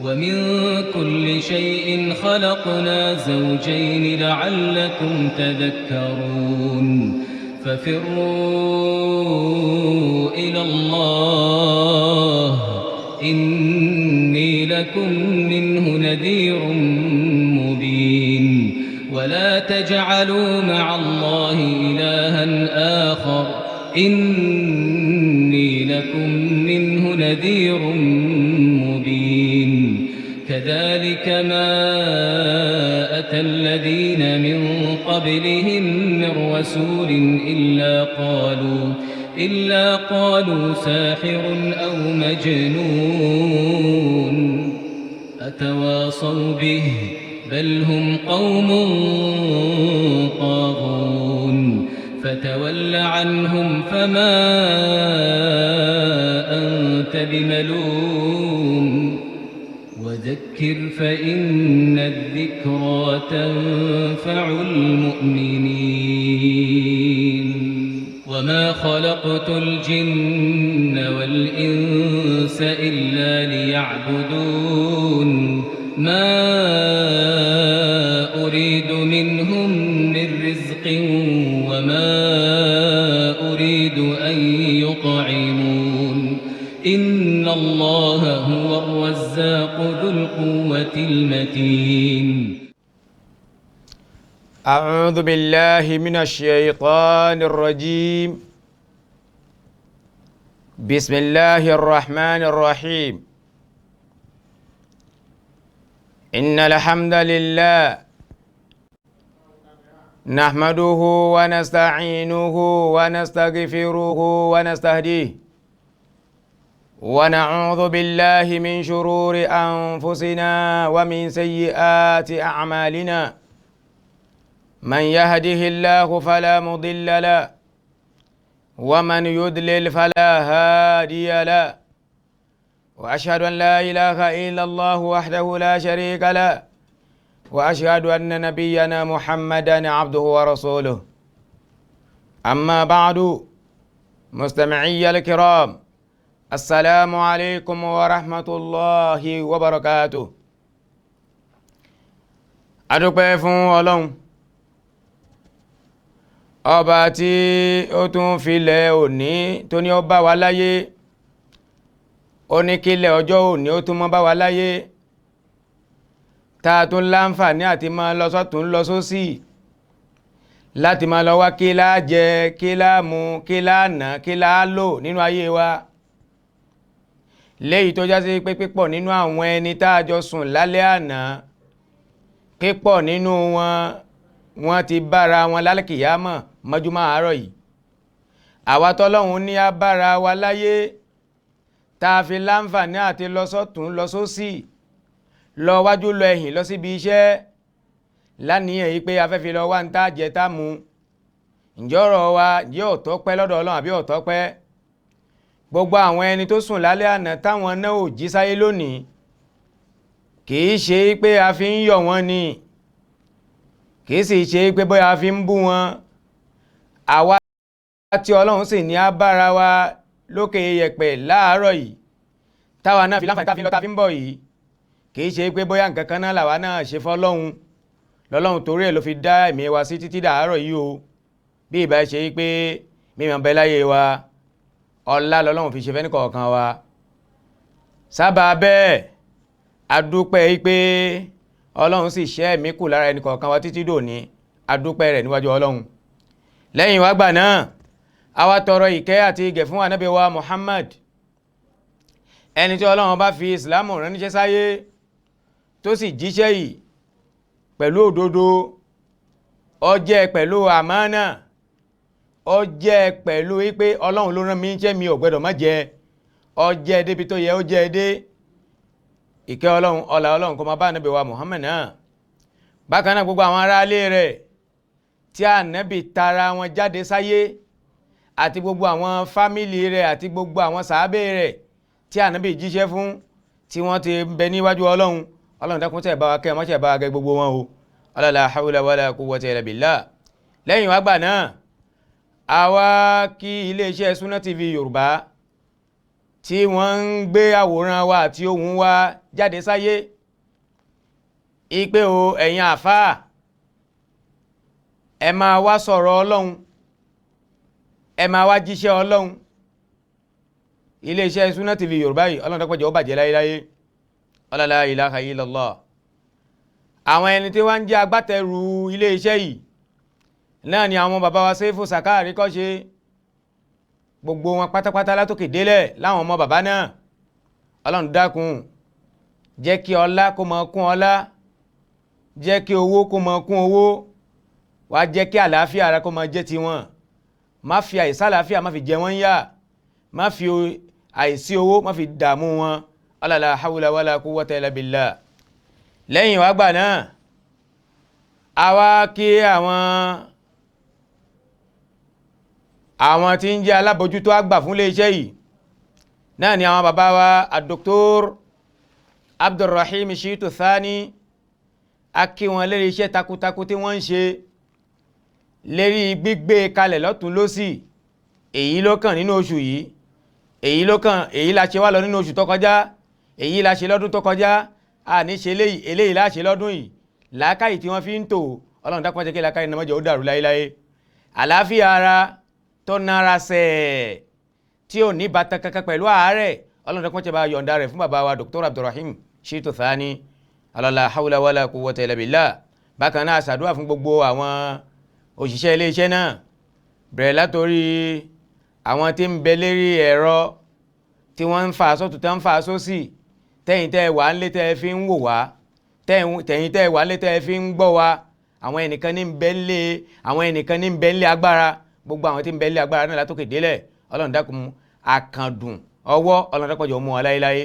ومن كل شيء خلقنا زوجين لعلكم تذكرون ففروا إلى الله إني لكم منه نذير مبين ولا تجعلوا مع الله إلها آخر إني لكم منه نذير مبين كذلك ما أتى الذين من قبلهم من رسول إلا قالوا ساحر أو مجنون أتواصوا به بل هم قوم طاغون فتول عنهم فما أنت بملوم وذكر فإن الذكرى تنفع المؤمنين وما خلقت الجن والإنس إلا ليعبدون ما أريد منهم من رزق وما أريد أن يطعمون إن الله هو الرزاق ذو القوة المتين أعوذ بالله من الشيطان الرجيم بسم الله الرحمن الرحيم إن الحمد لله نحمده ونستعينه ونستغفره ونستهديه ونعوذ بالله من شرور أنفسنا ومن سيئات أعمالنا من يهده الله فلا مضل له ومن يضلل فلا هادي له وأشهد أن لا إله إلا الله وحده لا شريك له وأشهد أن نبينا محمدا عبده ورسوله أما بعد مستمعي الكرام السلام عليكم ورحمة الله وبركاته adúpẹ́ fún Ọlọ́run ọba tí ó tún filẹ̀ òní tó ní ó bá wa láyé ó ní kílẹ̀ ọjọ́ òní ó tún mọ́ bá wa láyé tá tún láǹfààní àti máa lọ sọ́tún lọ sósì láti máa lọ wá kí láá jẹ kí láá mu kí láá ná kí láá lò nínú ayé wa léyìí tó já sí pé pípọ̀ nínú àwọn ẹni tá a jọ sùn lálẹ́ àná pípọ̀ nínú wọn ti bára wọn lálẹ́kìyámọ̀ mọ́júmọ́ àárọ̀ yìí àwa tọ́lọ́hun ní a bára wa láyé tá a fi láǹfààní àti lọ sọ́tún lọ sósì lọ wájú lọ ẹ̀yìn lọ síbi iṣẹ́ láníyàn yìí pé a fẹ́ fi lọ wá ń tá jẹ tá mu ǹjẹ́ ọ̀rọ̀ wa ǹjẹ́ ó tọ́pẹ́ lọ́dọ̀ Ọlọ́run àbí ó tọ́pẹ́ gbogbo àwọn ẹni tó sùn lálẹ́ àná táwọn náà ò jí sáyé lónìí kìí ṣe pé a fi ń yọ̀ wọ́n ni kìí sì ṣe pé bóyá a fi ń bú wọn àwa tí Ọlọ́run sì ní a bára wa lókè yẹ̀pẹ̀ láàárọ̀ yìí táwa náà fi láǹfààní tá fi lọ tá fi ń bọ̀ yìí kìí ṣe pé bóyá nǹkan kan náà làwa náà ṣe fọ́lọ́hun lọ́lọ́run torí ẹ̀ ló fi dá ẹ̀mí wa sí títí dàárọ̀ yìí o bí ìbá ṣe pé mímọ̀ bẹ láyé wa ọlá lọ́lọ́run fi ṣe fẹ́ nìkọ̀ọ̀kan wa sábà bẹ́ẹ̀ adúpẹ́ pé Ọlọ́run sì ṣẹ́ ẹ̀mí kù lára ẹnìkọ̀ọ̀kan wa títí dòní adúpẹ́ rẹ̀ níwájú Ọlọ́run lẹ́yìn wá gbà náà a wá tọrọ ìkẹ́ àti ìgẹ̀ fún ànábì wa Muhammad ẹni tí Ọlọ́run bá fi ìsìlámù ránníṣẹ́ sáyé tó sì jíṣẹ́ yìí pẹ̀lú òdodo ó jẹ́ pẹ̀lú àmánà ó jẹ́ pẹ̀lú wípé Ọlọ́run ló rán mi iṣẹ́ mi ò gbọdọ̀ má jẹ ó jẹ́ débi tó yẹ ó jẹ́ dé ìkẹ́ Ọlọ́run ọlá Ọlọ́run kó máa bá ànábì wa Muhammad náà bákan náà gbogbo àwọn ará ilé rẹ̀ tí ànábì tara wọn jáde sáyé àti gbogbo àwọn fámìlì rẹ̀ àti gbogbo àwọn sàábé rẹ̀ tí ànábì jíṣẹ́ fún tí wọ́n ti bẹ níwájú Ọlọ́run Ọlọ́run dákun tẹ́ bá wa kẹ́ mọ́ṣẹ́ bá wa gẹ́ gbogbo wọn o la hawla wala quwwata illa billah lẹ́yìn wá gbà náà àwa kí iléeṣẹ́ Sunna TV Yorùbá tí wọ́n ń gbé àwòrán wa àti ohùn wa jáde sáyé ipe o ẹ̀yin àfáà ẹ máa wá sọ̀rọ̀ Ọlọ́run ẹ máa wá jíṣẹ́ Ọlọ́run iléeṣẹ́ Sunna TV Yorùbá yìí Ọlọ́run dápẹ́jọ́ ó bàjẹ́ láyéláyé la ilaha illallah àwọn ẹni tí wọ́n ń jẹ́ agbátẹrù iléeṣẹ́ yìí náà ni àwọn bàbá wa Seifu Saka Àríkọ́ṣe gbogbo wọn pátápátá látòkè délẹ̀ láwọn ọmọ bàbá náà Ọlọ́run dákun jẹ́ kí ọlá kó máa kún ọlá jẹ́ kí owó kó máa kún owó wá jẹ́ kí àlàáfíà ara kó máa jẹ́ tiwọn má fi àìsàlàáfíà má fi jẹ wọ́n yá má fi àìsí owó má fi dààmú wọn la hawla wala quwwata illa billah. Lẹ́yìn wá gbà náà a wá kí àwọn tí ń jẹ́ alábòjútó àgbà fún iléeṣẹ́ yìí náà ni àwọn bàbá wa Dr. Abdulrahim Shitu Thani a kí wọn lérí iṣẹ́ takuntakun tí wọ́n ń ṣe lérí gbígbé kalẹ̀ lọ́tún lósì èyí ló kàn nínú oṣù yìí èyí la ṣe wá lọ nínú oṣù tó kọjá èyí la ṣe lọ́dún tó kọjá a ní ṣe eléyìí la ṣe lọ́dún yìí làákàyè tí wọ́n fi ń tò Ọlọ́run dákun jẹ́ kí làákàyè náà mọ́jọ́ ó dàrú láéláé àlàáfíà ara tó nára sẹ̀ tí ò ní bàtà kankan pẹ̀lú àárẹ̀ Ọlọ́run dákun jẹ́ bá yọ̀ǹda rẹ̀ fún bàbá wa Dr. Abdulrahim Shitu Thani la hawla wala quwwata illa billah. Bákan náà ṣàdúrà fún gbogbo àwọn òṣìṣẹ́ iléeṣẹ́ náà bẹ̀rẹ̀ látorí àwọn tí ń bẹ lérí ẹ̀rọ tí wọ́n ń fa sọ́tù tán ń fa sósì tẹ́yìn tẹ́ wà ń lé tẹ́ fi ń wò wá tẹ́yìn tẹ́ wà ń lé tẹ́ fi ń gbọ́ wá àwọn ẹnìkan ní ń bẹ ńlé agbára gbogbo àwọn tí ń bẹ ńlé agbára náà látòkè délẹ̀ Ọlọ́run dákun àkàndùn ọwọ́ Ọlọ́run dákun jọ̀ọ́ mú wọn láéláé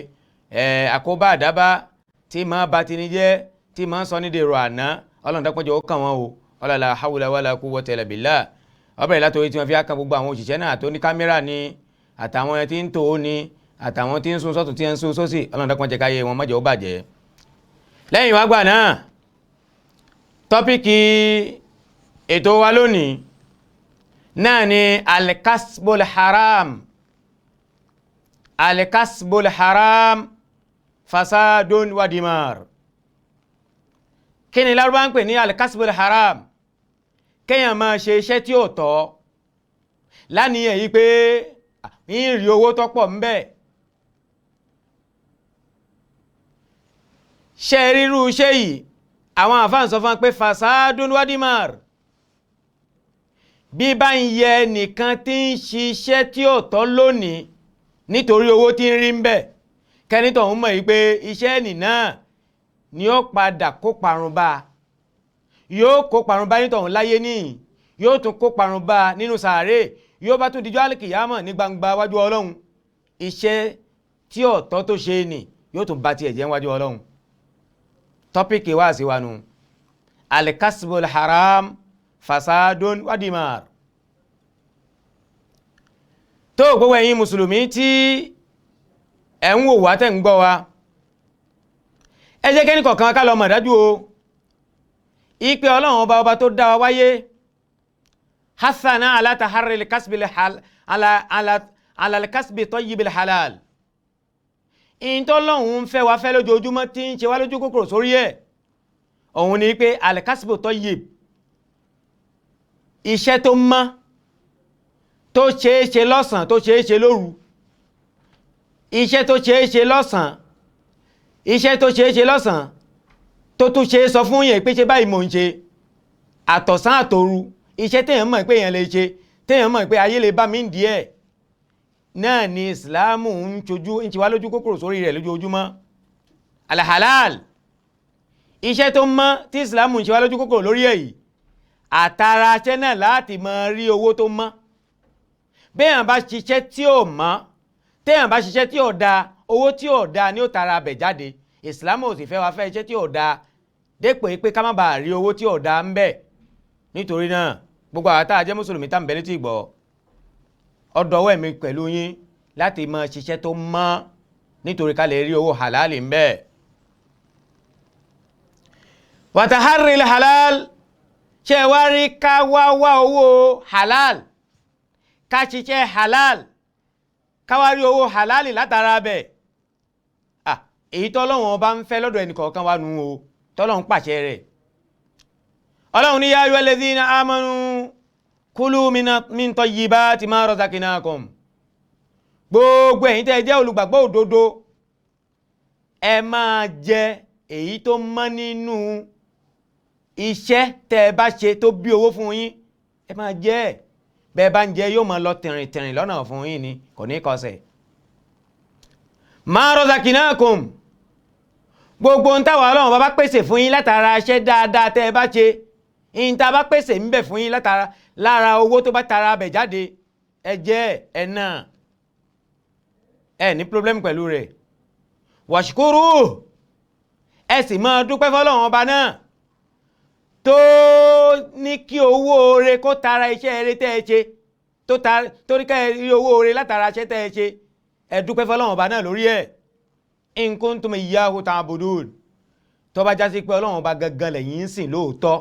àkóbá àdábá tí máa bá ti ní jẹ́ tí máa sọ ní dèrò àná Ọlọ́run dákun jọ̀ọ́ kàn wọ́n o la hawla wala quwwata illa billah. Ọbẹ̀rẹ̀ látòrí tí wọ́n fi ákan gbogbo àwọn òṣìṣẹ́ náà tó ní kámẹ́rà ni àtàwọn tí ń tò ó ni àtàwọn tí ń sún sọ́tún tí ń sún sósì Ọlọ́run dákun jẹ́ káyé wọn má jẹ́ ó bàjẹ́. Lẹ́yìn wá gbà náà tọ́píkì ètò wa lónìí náà ni al-kasbul haram fasadun wa dimar. Kí ni Lárúbá ń pè ní al-kasbul haram? Kéèyàn máa ṣe iṣẹ́ tí ó tọ́ láníyàn yí pé ń rí owó tó pọ̀ ń bẹ. Ṣe ríru iṣẹ́ yìí àwọn àfáà sọ fún pé fasadun wa dimar. Bí bá ń yẹ nìkan tí ń ṣiṣẹ́ tí ó tọ́ lónìí nítorí owó tí ń rí ń bẹ kẹ́nítọ̀ ń mọ̀ yí pé iṣẹ́ nì náà ni ó padà kó parun bá yóò kó parun bá nítọ̀hún láyé ní yóò tún kó parun bá nínú sàárè yóò bá tún dijọ́ àlìkìyámọ̀ ní gbangba wájú Ọlọ́run iṣẹ́ tí ọ̀tọ̀ tó ṣe nì yóò tún bá tiẹ̀ jẹ́ wájú Ọlọ́run. Tọ́píkì wá sí wa nù al-kasbul haram fasadun wa dimar. Tó gbogbo ẹ̀yin mùsùlùmí tí ẹ̀ ń wò wá tẹ́ ń gbọ́ wa ẹ jẹ́ kẹ́ni kọ̀ọ̀kan ká lọ mọ̀ dájú o ipe Ọlọ́run ọba tó dá wa wáyé hasana ala taharri ala al-kasbi tayyibil halal ìntọ́lọ́hun ń fẹ́ wa fẹ́ lójoojúmọ́ tí ń ṣe wá lójú kòkòrò sórí ẹ̀ òun ni pé al-kasbu tayyib iṣẹ́ tó mọ́ tó ṣeéṣe lọ́sàn tó ṣeéṣe lóru iṣẹ́ tó ṣeéṣe lọ́sàn iṣẹ́ tó ṣeéṣe lọ́sàn tó tún ṣe sọ fún yẹn pé ṣe báyìí mò ń ṣe àtọ̀sán àtòru iṣẹ́ téèyàn mọ̀ pé èèyàn lè ṣe téèyàn mọ̀ pé ayé lè bá mi ń di ẹ̀ náà ni ìsìláàmù ń ṣe wá lójú kòkòrò sórí rẹ̀ lójoojúmọ́. Al-halal iṣẹ́ tó mọ́ tí ìsìláàmù ń ṣe wá lójú kòkòrò lórí ẹ̀ yìí àtàrà aṣẹ́ náà láti máa rí owó tó mọ́. béèyàn bá ṣiṣẹ́ tí ò mọ́ téèyàn bá ṣiṣẹ́ tí ò dáa owó tí ò dáa ni ó tara abẹ̀ jáde ìsìláàmù ò sì fẹ́ wá fẹ́ iṣẹ́ tí ò dáa dépò pé ká má bàa rí owó tí ò dáa ń bẹ. Nítorí náà gbogbo àwọn tá a jẹ́ mùsùlùmí tá ń bẹ létí ìgbọ́ ọ̀dọ̀wọ́ ẹ̀mí pẹ̀lú yín láti máa ṣiṣẹ́ tó mọ́ nítorí ká lè rí owó halali ń bẹ. Wa taharril halal ṣe wá rí ká wá owó halal ká ṣiṣẹ́ halal ká wá rí owó halali látara bẹ̀ èyí tọ́lọ́run ọba ń fẹ́ lọ́dọ̀ ẹnìkọ̀ọ̀kan wa nù o tọ́lọ́run pàṣẹ rẹ̀. Ọlọ́run ní ya ayyuhal ladhina amanu kulu min tayyibati ma razaqnakum. Gbogbo ẹ̀yin tẹ́ jẹ́ olùgbàgbọ́ òdodo ẹ máa jẹ èyí tó mọ́ nínú iṣẹ́ tẹ́ bá ṣe tó bí owó fún yín, ẹ máa jẹ bẹ́ẹ̀ bá ń jẹ yóò máa lọ tìrìntìrìn lọ́nà fún yín ni kò ní kọsẹ̀. Ma razaqnakum, gbogbo ń táwọn Ọlọ́run bá pèsè fún yín látara iṣẹ́ dáadáa tẹ́ bá ṣe, ń ta bá pèsè ń bẹ fún yín lára owó tó bá tara bẹ̀ jáde, ẹ jẹ ẹ náà, ẹ ní problem pẹ̀lú rẹ̀. Washkuru, ẹ sì máa dúpẹ́ fọ́lọ́run ọba náà tó ní kí owó oore kó tara iṣẹ́ eré tẹ́ ẹ ṣe, torí ká rí owó oore látara iṣẹ́ tẹ́ ẹ ṣe, ẹ dúpẹ́ fọ́lọ́run ọba náà lórí ẹ̀. In kuntum iyyahu ta'budun, tó bá jásí pé Ọlọ́run ọba gangan lẹ̀yin ń sìn lóòótọ́,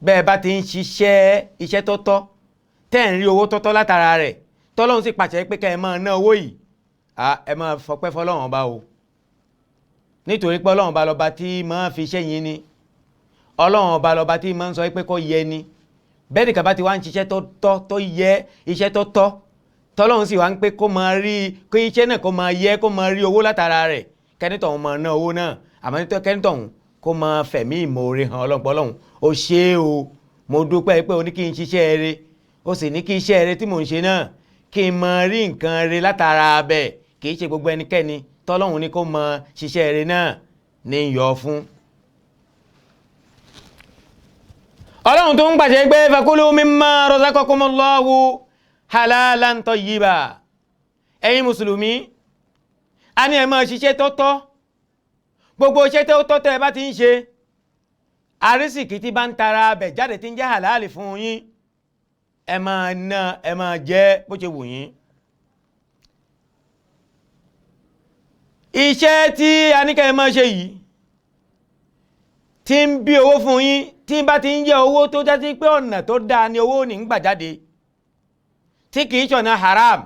bẹ́ẹ̀ bá ti ń ṣiṣẹ́ iṣẹ́ tó tọ́ tẹ́ ń rí owó tó tọ́ látara rẹ̀, tọ́lọ́run sì pàṣẹ pé ká ẹ máa ná owó yìí, ẹ máa fọpẹ́ fọ́lọ́run ọba o, nítorí pé Ọlọ́run ọba lọ́ba tí máa fi iṣẹ́ yín ni, Ọlọ́run ọba lọ́ba tí máa ń sọ pé kó yẹ ni. Bẹ́ẹ̀ nìkan bá ti wá ń ṣiṣẹ́ tó tọ́ tó yẹ iṣẹ́ tó tọ́, tọ́lọ́run sì wá ń pé kó máa rí kó iṣẹ́ náà kó máa yẹ kó máa rí owó látara rẹ̀, kẹ́nìtọ̀hún máa ná owó náà, àmọ́ nítorí kẹ́nìtọ̀hún kó máa fẹ̀mí ìmoore hàn Ọlọ́run pé Ọlọ́run ó ṣe é o, mo dúpẹ́ pé o ní kí n ṣiṣẹ́ eré, o sì ní kí iṣẹ́ eré tí mò ń ṣe náà kí n máa rí nǹkan eré látara bẹ̀, kì í ṣe gbogbo ẹnikẹ́ni tọ́lọ́run ní kó máa ṣiṣẹ́ eré náà ní yọ fún. Ọlọ́run tó ń pàṣẹ pé fakulu mimma razaqakumullahu halalan tayyiba, ẹ̀yin mùsùlùmí a ní ẹ máa ṣiṣẹ́ tó tọ́, gbogbo iṣẹ́ tó tọ́ tẹ́ ẹ bá ti ń ṣe, àrísìkí tí bá ń tara bẹ̀ jáde tí ń jẹ́ halali fún yín, ẹ máa ná ẹ máa jẹ bó ṣe wù yín. Iṣẹ́ tí a ní kẹ́ ẹ máa ṣe yìí tí ń bí owó fún yín, tí bá ti ń jẹ́ owó tó jásí pé ọ̀nà tó dáa ni owó ní ń gbà jáde, tí kìí ṣọ̀nà haram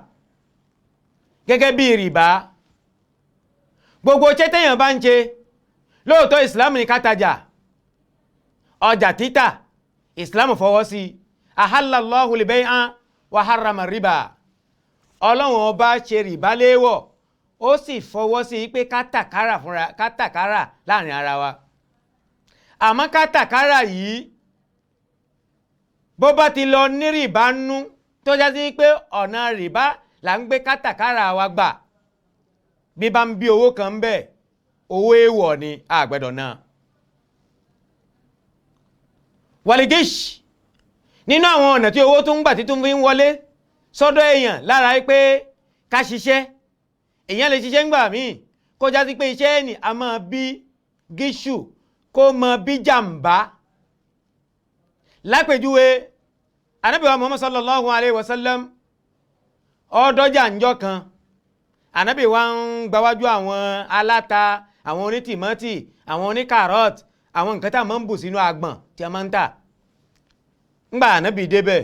gẹ́gẹ́ bí rìbá. Gbogbo iṣẹ́ téèyàn bá ń ṣe, lóòótọ́ Islam ní ká tajà, ọjà títà Islam fọwọ́ sí, ahallallahu al-bay'a wa harrama riba, Ọlọ́run ọba ṣe rìbá léèwọ̀, ó sì fọwọ́ sí pé kátàkárà láàrin ara wa. Àmọ́ kátàkárà yìí bó bá ti lọ ní rìbá nú, tó já sí pé ọ̀nà rìbá là ń gbé kátàkárà wa gbà, bí bá ń bí owó kan bẹ́ẹ̀, owó èèwọ̀ ni àgbẹ̀dọ̀ náà. Waligish, nínú àwọn ọ̀nà tí owó tó ń gbà tí tó fi ń wọlé sọ́dọ̀ èèyàn lára pé ká ṣiṣẹ́, èèyàn lè ṣiṣẹ́ ńgbà míì kó já sí pé iṣẹ́ ẹni a máa bí gíṣù, kó mọ bí jàmbá. Lápèjúwe, Ànábì wa Muhammad sallallahu alaihi wasallam ọdọ́jà ńjọ́ kan, Ànábì wa ń gbáwájú àwọn aláta, àwọn onítìmọ́tì, àwọn oníkàrọ́t, àwọn nǹkan tá a máa ń bù sínú agbọ̀n tí a máa ń tà. Ńgbà Ànábì débẹ̀,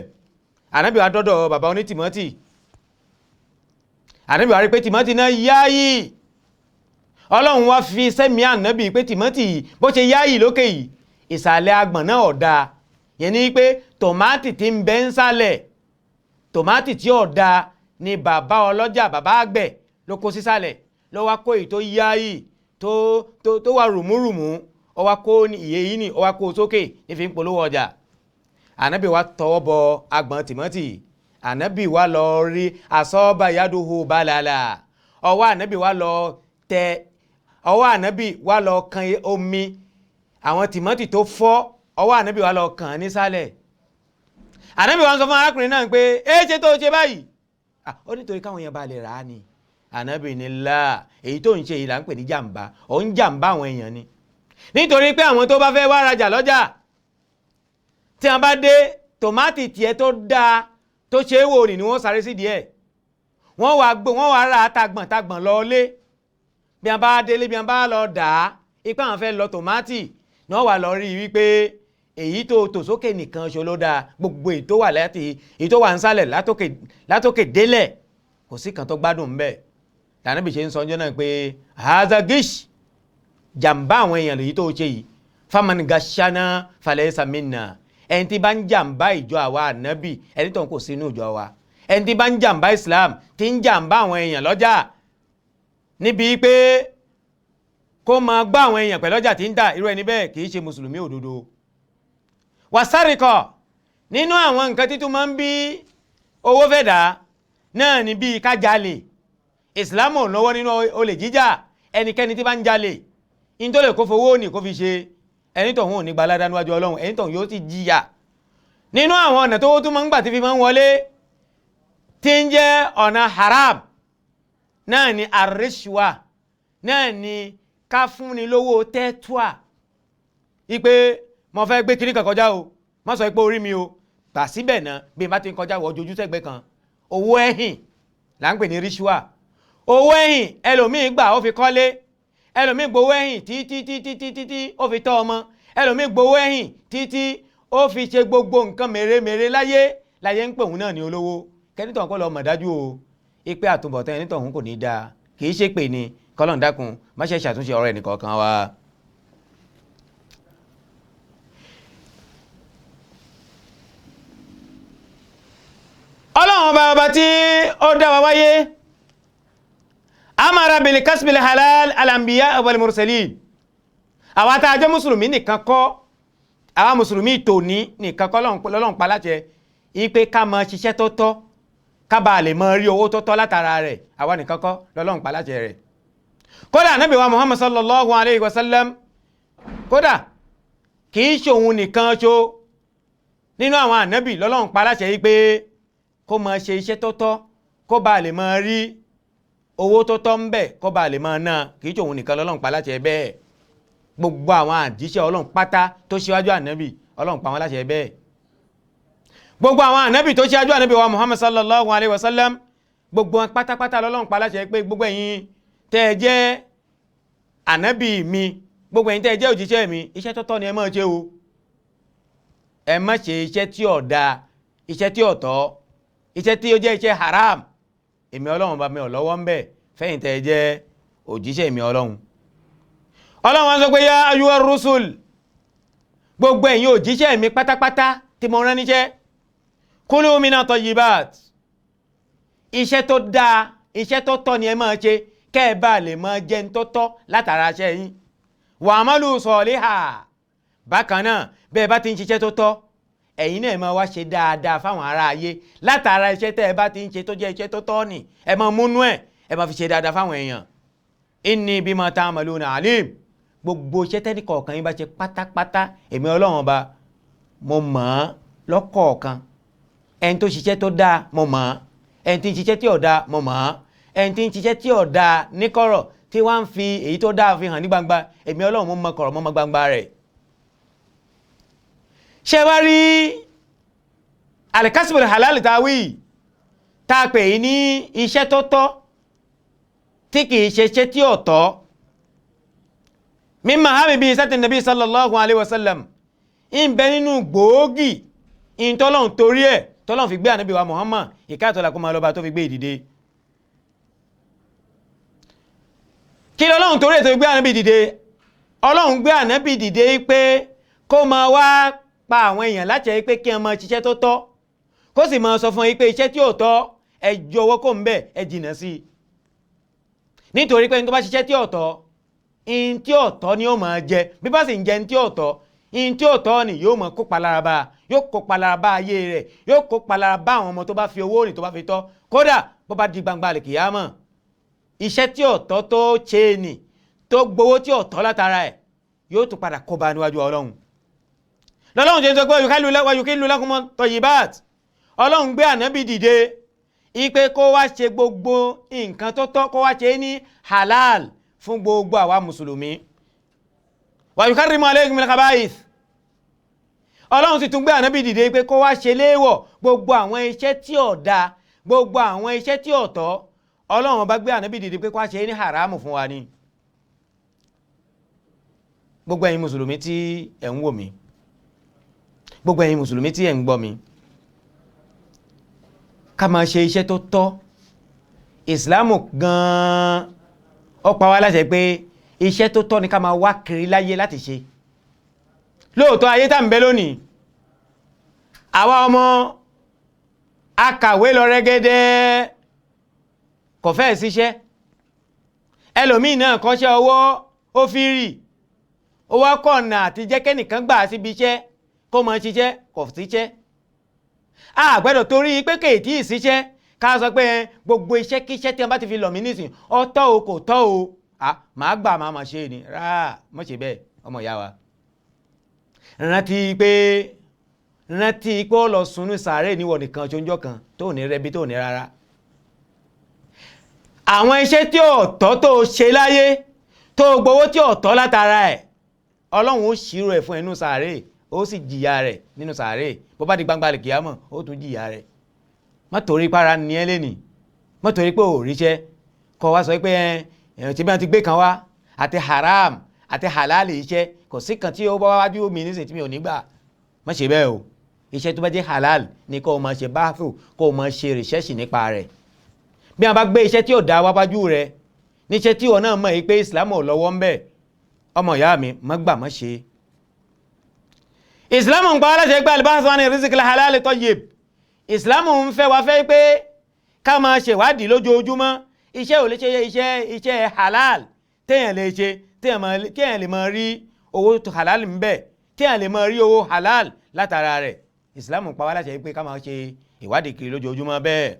Ànábì wa dọ́dọ̀ bàbá onítìmọ́tì, Ànábì wa rí pé tìmọ́tì náà yáyì, Ọlọ́run wá fi sẹ́mi Ànábì pé tìmọ́tì bó ṣe yáyì lókè yìí, ìsàlẹ̀ agbọ̀n náà ọ̀dà, yẹn ni pé tòmátì tí ń bẹ ń sálẹ̀, tòmátì tí ọ̀dà ni bàbá ọlọ́jà, bàbá àgbẹ̀ ló kó sísàlẹ̀, ló wá kó èyí tó yáyì tó wà rùmúrùmú, ó wá kó iye yìí ni ó wá kó sókè ní fi ń polówó ọjà. Ànábì wá tọwọ́ bọ agbọ̀n tìmọ́tì, Ànábì wá lọ rí asọ́ba yaduhu balala, ọwọ́ Ànábì wá lọ tẹ, ọwọ́ Ànábì wá lọ kan omi àwọn tìmọ́tì tó fọ́, ọwọ́ Ànábì wá lọ kàn nísàlẹ̀. Ànábì wá ń sọ fún arákùnrin náà pé ṣe tó ṣe báyìí, ó nítorí káwọn èèyàn bá lè rà á ni. Ànábì ní láà, èyí tó ń ṣe yìí là ń pè ní jàǹbá, ó ń jàǹbá àwọn èèyàn ni, nítorí pé àwọn tó bá fẹ́ wá rajà lọ́jà, tí wọ́n bá dé tòmátì tiẹ̀ tó dáa tó ṣe é wò ní wọ́n sáré sí díẹ̀, wọ́n wá ra tagbọ̀n lọ lé, bí wọ́n bá délé, bí wọ́n bá lọ dà á ipá àwọn fẹ́ lọ tòmátì náà wà lọ rí wípé èyí tó tò sókè nìkan ṣo ló dáa, gbogbo èyí tó wà láti èyí tó wà ń sálẹ̀ látòkè délẹ̀ kò sí kan tó gbádùn ń bẹ̀. lànàbì ṣe ń sọ ọjọ́ náà pé hazagish jàǹbá àwọn èèyàn lèyí tó ṣe yìí faman gashana falaysa minna ẹni tí bá ń jàǹbá ìjọ àwa ànábì ẹni tó ń kò sínú ìjọ wa ẹni tí bá ń jàǹbá Islam tí ń jàǹbá àwọn èèyàn lọ́jà níbi pé kó máa gbá àwọn èèyàn pẹ̀lú ọjà tí ń tà irú ẹni bẹ́ẹ̀ kì í ṣe mùsùlùmí òdodo. wàsárìkọ̀ nínú àwọn nǹkan títún máa ń bí owó fẹ́ dà náà ní bíi ká jalè. Islam ò lọ́wọ́ nínú olè jíjà ẹnikẹ́ni tí bá ń jalè in tó lè kó fowó ní kó fi ṣe ẹni tó hùn ní gbalada níwájú Ọlọ́run ẹni tó yóò ti jìyà. nínú àwọn ọ̀nà tó tún máa ń gbà tí fi máa ń wọlé tí ń jẹ́ ọ̀nà haram náà ni àríṣùwà náà ni ká fúnni lówó tẹ́tùà ipe mo fẹ́ gbé kiri kan kọjá o má sọ pé orí mi o gbà síbẹ̀ náà bí n bá ti ń kọjá wọ ojú sẹ́gbẹ́ kan owó ẹ̀hìn là ń pè ní ríṣùwà. owó ẹ̀hìn ẹlòmíì gbà ó fi kọ́lé ẹlòmíì gbowó ẹ̀hìn títí ó fi tọ́ ọmọ ẹlòmíì gbowó ẹ̀hìn títí ó fi ṣe gbogbo nǹkan mèremère láyé ń pè òun náà ní olówó kẹ́nìtàn kọ́ lọ mọ̀ dájú o ipe àtúbọ̀tán ẹnìtàn òun kò ní dáa kì í ṣe pè ní kọ́lọ́n dákun má ṣe ṣàtúnṣe ọ̀rọ̀ ẹnìkọ̀ọ̀kan wa. ọlọ́run ọba tí ó dá wa wáyé amara bil kasbil halal alambiya wal mursalin àwa tá a jẹ́ mùsùlùmí nìkan kọ́ àwa mùsùlùmí tòní nìkan kọ́ lọ́lọ́run pa láṣẹ ipe ká máa ṣiṣẹ́ tó tọ́ ká bá lè máa rí owó tó tọ́ látara rẹ̀ àwa nìkan kọ́ lọ́lọ́run pa láṣẹ rẹ̀. kódà ànábì wa Muhammad sallallahu alayhi wa sallam kódà kì í ṣòun nìkan ṣo nínú àwọn ànábì lọ́lọ́run pa láṣẹ yìí pé kó máa ṣe iṣẹ́ tó tọ́ kó bá lè máa rí owó tó tọ́ ń bẹ̀ kó bá lè máa ná kì í ṣòun nìkan lọ́lọ́run pa láṣẹ bẹ́ẹ̀ gbogbo àwọn àjíṣẹ́ ọlọ́run pátá tó ṣíwájú ànábì ọlọ́run pa wọn láṣẹ bẹ́ẹ̀ gbogbo àwọn ànábì tó ṣíwájú ànábì wa Muhammad sallallahu alayhi wa sallam gbogbo wọn pátápátá lọ́lọ́run pa láṣẹ pé gbogbo ẹ̀yin tẹ́ ẹ jẹ́ ànábì mi gbogbo ẹ̀yin tẹ́ ẹ jẹ́ òjíṣẹ́ mi iṣẹ́ tó tọ́ ni ẹ máa ṣe o ẹ má ṣe iṣẹ́ tí ò dáa iṣẹ́ tí ò tọ́ iṣẹ́ tí ó jẹ́ iṣẹ́ haram èmi ọlọ́run bá mi ò lọ́wọ́ ń bẹ̀ fẹ́yìn tẹ́ ẹ jẹ́ òjíṣẹ́ mi ọlọ́run. ọlọ́run wá sọ pé yá ayyuhar rusul gbogbo ẹ̀yin òjíṣẹ́ mi pátápátá tí mo rán níṣẹ́ kulu mina tayyibat iṣẹ́ tó dáa iṣẹ́ tó tọ́ ni ẹ máa ṣe kẹ́ ẹ bá lè máa jẹ ń tó tọ́ látara iṣẹ́ yín wa'malu saliha bákan náà bẹ́ẹ̀ bá ti ń ṣiṣẹ́ tó tọ́ ẹ̀yin náà máa wá ṣe dáadáa fáwọn ará ayé látara iṣẹ́ tẹ́ ẹ bá ti ń ṣe tó jẹ́ iṣẹ́ tó tọ́ ni ẹ máa múnú ẹ máa fi ṣe dáadáa fáwọn èèyàn inni bima ta'maluna alim gbogbo iṣẹ́ tẹ́ni kọ̀ọ̀kan yín bá ṣe pátápátá èmi ọlọ́run ọba mo mọ̀ ọ́ lọ́kọ̀ọ̀kan ẹni tó ṣiṣẹ́ tó dáa mo mọ̀ ọ́ ẹni tí ń ṣiṣẹ́ tí ò dáa mo mọ̀ ọ́ ẹni tí ń ṣiṣẹ́ tí ò dáa níkọ̀rọ̀ tí wọ́n ń fi èyí tó dáa fi hàn ní gbangba èmi ọlọ́run mo mọ̀ kọ̀rọ̀ mo mọ̀ gbangba rẹ̀. ṣé wá rí alikasibul halal tàwí tá a pè é ní iṣẹ́ tó tọ́ tí kì í ṣe iṣẹ́ tí ò tọ́ mímọ̀ hábi bí sátì nàbí sallallahu alaihi wasallam in bẹ nínú gbòógì in tọ́lọ́n torí ẹ̀ tọ́lọ́n fi gbé ànábì wa Muhammad ìkáàtọ̀lá kó máa lọ́ba tó fi gbé ìdìde kí lọ́lọ́run torí ẹ̀ tó fi gbé ànábì dìde ọlọ́run gbé ànábì dìde pé kó máa wá pa àwọn èèyàn láti ẹ̀ pé kí ẹ máa ṣiṣẹ́ tó tọ́ kó sì máa sọ fún ẹ pé iṣẹ́ tí ò tọ́ ẹ jọ̀wọ́ kó ń bẹ̀ ẹ jìnà sí i nítorí pé ní tó bá ṣiṣẹ́ tí ò tọ́ in tí ọ̀tọ̀ ni ó máa jẹ bí bá sì ń jẹ in tí ọ̀tọ̀ in tí ọ̀tọ̀ ni yóò máa kópa lára bá yóò kópa lára bá ayé rẹ̀ yóò kópa lára bá àwọn ọmọ tó bá fi owó rìn tó bá fi tọ́ kódà bó bá di gbangba lè kìyàmọ̀ iṣẹ́ tí ọ̀tọ̀ tó ṣe ni tó gbowó tí ọ̀tọ̀ látara ẹ̀ yóò tún padà kóba níwájú ọlọ́run lọ́lọ́run ṣe ń sọ pé yuhillu lakumut tayyibat ọlọ́run gbé ànábì dìde ipe kó wá ṣe gbogbo nǹkan tó tọ́ kó wá ṣe ní halal fún gbogbo àwa mùsùlùmí wa yuharrimu alaykum al-khaba'ith ọlọ́run sì tún gbé ànábì dìde pé kó wá ṣe léèwọ̀ gbogbo àwọn iṣẹ́ tí ò dáa gbogbo àwọn iṣẹ́ tí ò tọ́ ọlọ́run bá gbé ànábì dìde pé kó wá ṣe ní haramu fún wa ni gbogbo ẹ̀yin mùsùlùmí tí ẹ̀ ń wò mí gbogbo ẹ̀yin mùsùlùmí tí ẹ̀ ń gbọ́ mi ká máa ṣe iṣẹ́ tó tọ́ ìsìláàmù gan-an ó pa wá láṣẹ pé iṣẹ́ tó tọ́ ni ká máa wá kiri láyé láti ṣe. Lóòótọ́ ayé tá ń bẹ lónìí àwa ọmọ akàwé lọ rẹ́gẹ́dẹ́ kò fẹ́ síṣẹ́, ẹlòmíì náà kọ́ṣẹ́ ọwọ́ ó fi rì, ó wá kọ̀nà àti jẹ́ kẹ́nìkan gbà síbi iṣẹ́ kó mọ ṣiṣẹ́ kò síṣẹ́. A gbọ́dọ̀ torí pé kèétí ìsíṣẹ́ ká sọ pé gbogbo iṣẹ́ kíṣẹ́ tí wọ́n bá ti fi lọ̀ mí nísìn ó tọ́ o kò tọ́ o màá gbà máa máa ṣe ni rárá mọ̀ ṣe bẹ́ẹ̀ ọmọ ìyá wa. rántí pé ó lọ sunú sàárè níwọ̀ nìkan ṣoúnjọ́ kan tó ní rẹbi tó ní rárá. àwọn iṣẹ́ tí ò tọ́ tó ṣe láyé tó gbowó tí ò tọ́ látara ẹ̀ ọlọ́run ó ṣírò ẹ̀ fún ẹnu sàárè ó sì jìyà rẹ̀ nínú sàárè bó bá di gbangba lè kíyàmọ̀ ó tún jìyà rẹ̀. má torí para ní ẹ lẹ́nì má torí pé ò ríṣẹ́ kọ́ wá sọ pé ẹ̀yàn tí bí wọ́n ti gbé kan wá àti haram àti halal iṣẹ́ kò sí kan tí ó bá wájú mi nísìnyí tí mi ò ní gbà. má ṣe bẹ́ẹ̀ o, iṣẹ́ tó bá jẹ́ halal ni kó o máa ṣe báfù kó o máa ṣe rìṣẹ́ṣì nípa rẹ̀. bí wọ́n bá gbé iṣẹ́ tí ò dá wájú rẹ̀ níṣẹ́ tí wọn náà mọ̀ pé Islam ò lọ́wọ́ ń bẹ̀, ọmọ ìyá mi má gbà má ṣe. Islam ń pa aláṣẹ gbé al-bahth an rizqil halal tayyib. Islam ń fẹ́ wa fẹ́ pé ká máa ṣèwádìí lójoojúmọ́ iṣẹ́ ò lè ṣe iṣẹ́ halal téèyàn lè ṣe téèyàn lè máa rí owó halal ń bẹ̀, téèyàn lè máa rí owó halal látara rẹ̀. Islam ń pa wá láṣẹ pé ká máa ṣe ìwádìí kiri lójoojúmọ́ bẹ́ẹ̀.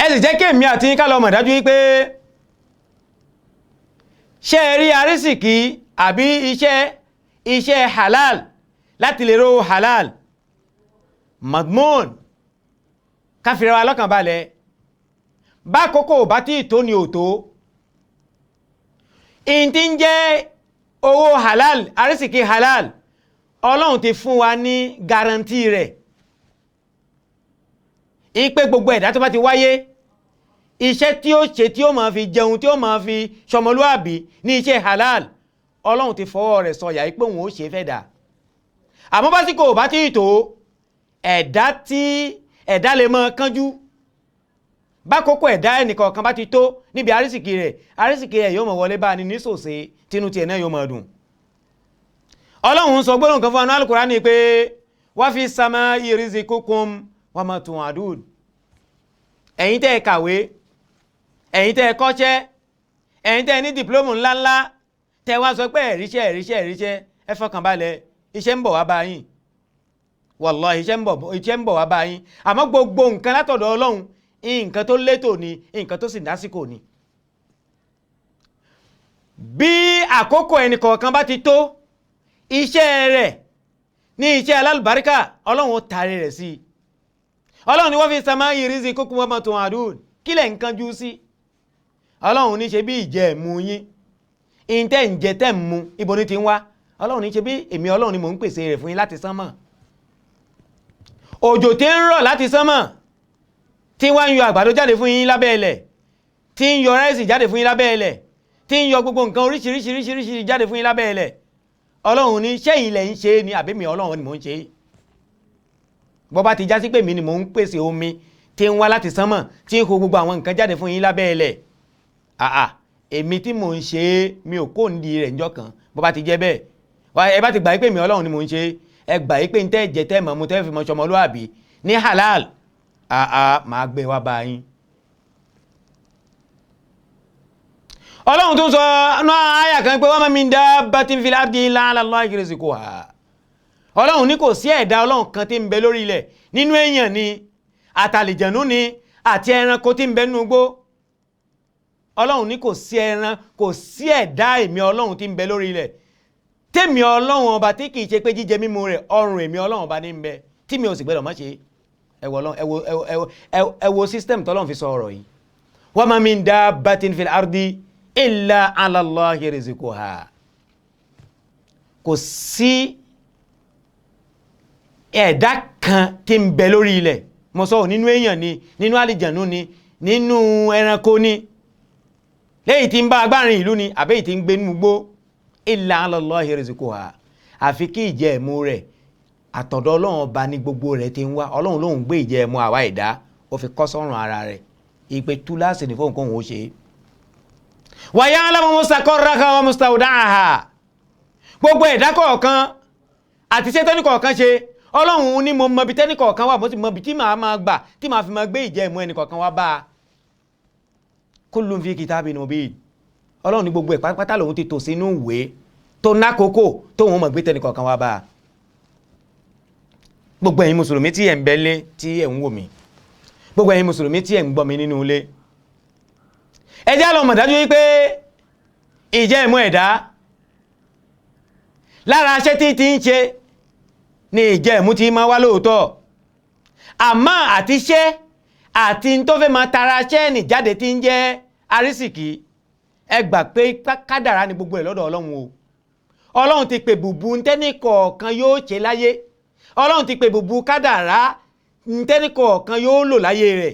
ẹ sì jẹ́ kí èmi àti yín ká lọ mọ̀ dájú wípé ṣé ẹ rí arísìkí àbí iṣẹ́ halal láti lè rówó halal madmun káfíra wa lọ́kàn balẹ̀ bá kókó bá tí tó ní òtó in tí ń jẹ́ owó halal arísìkí halal ọlọ́run ti fún wa ní garanti rẹ̀ ìpé gbogbo ẹ̀dá tó bá ti wáyé iṣẹ́ tí ó ṣe tí ó máa fi jẹun tí ó máa fi ṣọmọlúàbí ní iṣẹ́ halal ọlọ́run ti fọwọ́ rẹ̀ sọ̀yà pé òun ó ṣe fẹ́ dà. àmọ́ básíkò bá tí tó ẹ̀dá lè mọ kánjú bákòókò ẹ̀dá ẹnìkọ̀ọ̀kan bá ti tó níbi arísìkí rẹ̀ yóò mọ̀ wọlé bá ní nísòsè tínú tiẹ̀ náà yóò mọ̀ dùn. ọlọ́run sọ gbólóhùn kan fún anú Al-Qur'ani pé wa fi samaa'i rizqukum wa ma tu'adun. ẹ̀yin tẹ́ ẹ kàwé ẹ̀yin tẹ́ ẹ kọ́ṣẹ́ ẹ̀yin tẹ́ ẹ ní dìplómù ńláńlá tẹ́ wá sọ pé ẹ̀ríṣẹ́ ẹ fọkàn balẹ̀ iṣẹ́ ń bọ̀ wá bá yín wallahi iṣẹ́ ń bọ̀ wá bá yín àmọ́ gbogbo nǹkan látọ̀dọ̀ Ọlọ́run nǹkan tó létò ni nǹkan tó sì dásìkò ni. bí àkókò ẹnìkọ̀ọ̀kan bá ti tó iṣẹ́ rẹ̀ ní iṣẹ́ alálùbáríkà Ọlọ́run ó taari rẹ̀ sí i. Ọlọ́run ni wọ́n fi samaa'i rizqukum wa ma tu'adun kílẹ̀ nǹkan jú sí. Ọlọ́run ní ṣe bí ìjẹ ẹ̀mú yín ìntẹ́ ìjẹ tẹ́ ń mu ibo ní ti ń wá. Ọlọ́run ní ṣe bí èmi Ọlọ́run ni mò ń pèsè rẹ̀ fún yín láti sánmọ̀. òjò tí ń rọ̀ láti sánmọ̀ tí wá ń yọ àgbàdo jáde fún yín lábẹ́ ilẹ̀ tí ń yọ ráìsì jáde fún yín lábẹ́ ilẹ̀ tí ń yọ gbogbo nǹkan oríṣiríṣi jáde fún yín lábẹ́ ilẹ̀. Ọlọ́run ní ṣẹ́yìn ilẹ̀ ń ṣe ni àbẹ́mi Ọlọ́run ni mò ń ṣe é. bọ́ bá ti já sí pé mi ni mò ń pèsè omi tí ń wá láti sánmọ̀ tí ń kó gbogbo àwọn nǹkan jáde fún yín lábẹ́ ilẹ̀ èmi tí mò ń ṣe é mi ò kó ní rẹ̀ níjọ́ kan bọ́ bá ti jẹ́ bẹ́ẹ̀ ẹ bá ti gbà pé mi Ọlọ́run ni mò ń ṣe ẹ gbà pé ń tẹ́ jẹ tẹ́ mọ̀ mu tẹ́ fi mọ̀ ṣọmọlúàbí ní halal máa gbé wá bá yín. Ọlọ́run tó ń sọ náà àyà kan pé wa ma min dabbatin fil ardi illa ala Allahi rizquha. Ọlọ́run ní kò sí ẹ̀dá Ọlọ́run kan tí ń bẹ lórí ilẹ̀ nínú èèyàn ni àtàlìjànú ni àti ẹranko tí ń bẹ nínú igbó. Ọlọ́run ní kò sí ẹ̀dá èmi Ọlọ́run tí ń bẹ lórí ilẹ̀ tèmi Ọlọ́run ọba tí kìí ṣe pé jíjẹ mímu rẹ̀ ọrùn èmi Ọlọ́run ọba ní ń bẹ tí mi ò sì gbọ́dọ̀ má ṣe. ẹ wo system tọ́lọ́run fi sọ ọ̀rọ̀ yìí. wa ma min dabbatin fil ardi illa ala Allahi rizquha. kò sí ẹ̀dá kan tí ń bẹ lórí ilẹ̀ mo sọ nínú èèyàn ni nínú àlìjànú ni nínú ẹranko ni léyìí tí ń bá agbárin ìlú ni àbẹ́yìí tí ń gbé nínú gbó illa ala Allahi rizquha àfi kí ìjẹ ẹ̀mú rẹ̀ àtọ̀dọ̀ Ọlọ́run ọba ní gbogbo rẹ̀ ti ń wá. Ọlọ́run lòun gbé ìjẹ́ ẹ̀mú àwa ẹ̀dá ó fi kọ́ sọ́rùn ara rẹ̀ ìpè túláàsì ní fóun kóhun ó ṣe. wa ya'lamu mustaqarraha wa mustawda'aha gbogbo ẹ̀dá kọ̀ọ̀kan àti iṣẹ́ tẹ́nì kọ̀ọ̀kan ṣe Ọlọ́run ní mo mọ ibi tẹ́nì kọ̀ọ̀kan wà mo sì mọ ibi tí màá máa gbà tí màá fi máa gbé ìjẹ́ ẹ̀mú ẹnì kọ̀ọ̀kan wá bá a. kullun fi kitabin mubin Ọlọ́run ní gbogbo ẹ̀ pátápátá lòun ti tò sínú ìwé tó nákòókò tóun mọ̀ gbé tẹ́nì kọ̀ọ̀kan wá bá a. gbogbo ẹ̀yin mùsùlùmí tí ẹ̀ ń bẹ́lé tí ẹ̀ ń wò mí gbogbo ẹ̀yin mùsùlùmí tí ẹ̀ ń gbọ́ mi nínú ilé ẹ jẹ́ á lọ mọ̀ dájú wípé ìjẹ́ ẹ̀mú ẹ̀dá lára aṣẹ́ tí ti ń ṣe ni ìjẹ́ ẹ̀mú ti máa wá lóòótọ́ àmọ́ àti iṣẹ́ àti tó fẹ́ máa tara aṣẹ́ nì jáde tí ń jẹ́ arísìkí ẹ gbà pé kádàrá ni gbogbo ẹ̀ lọ́dọ̀ Ọlọ́run o. Ọlọ́run ti pè bùbù ntẹ́nì kọ̀ọ̀kan yóò ṣe láyé Ọlọ́run ti pè bùbù kádàrá ntẹ́nì kọ̀ọ̀kan yóò lò láyé rẹ̀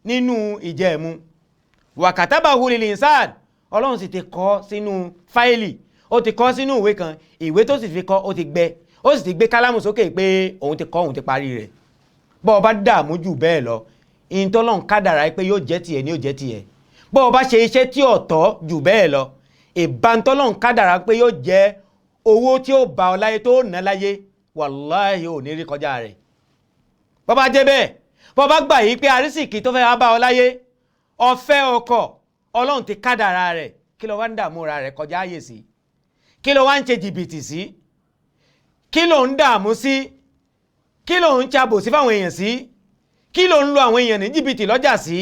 nínú ìjẹ́ ẹ̀mú. wa katabahu lil insan Ọlọ́run sì ti kọ sínú fáìlì ó ti kọ sínú ìwé kan ìwé tó sì fi kọ ó ti gbẹ ó sì ti gbé kálámù sókè pé òun ti kọ òun ti parí rẹ̀. bọ́ ọ bá dààmú jù bẹ́ẹ̀ lọ ìtọ́lọ́run kádàrá pé yóò jẹ́ tiẹ̀ ni yóò jẹ́ tiẹ̀. bọ́ ọ bá ṣe iṣẹ́ tí ọ̀tọ̀ jù bẹ́ẹ̀ lọ ìbántọ́lọ́run kádàrá pé yóò jẹ́ owó tí ó bá ọ láyé tó ná láyé wàláhì ò ní rí kọjá rẹ̀. bọ́ bá jẹ́ bẹ́ẹ̀ bọ́ bá gbà yí pé arísìkí tó fẹ́ wá bá ọ láyé ọ̀fẹ́ ọkọ̀ Ọlọ́run ti kádàrá rẹ̀ kí ló wá ń dààmú ra rẹ̀ kọjá ààyè sí kí ló wá ń ṣe jìbìtì sí kí ló ń dààmú sí kí ló ń ṣàbò sí fáwọn èèyàn sí kí ló ń lo àwọn èèyàn ní jìbìtì lọ́jà sí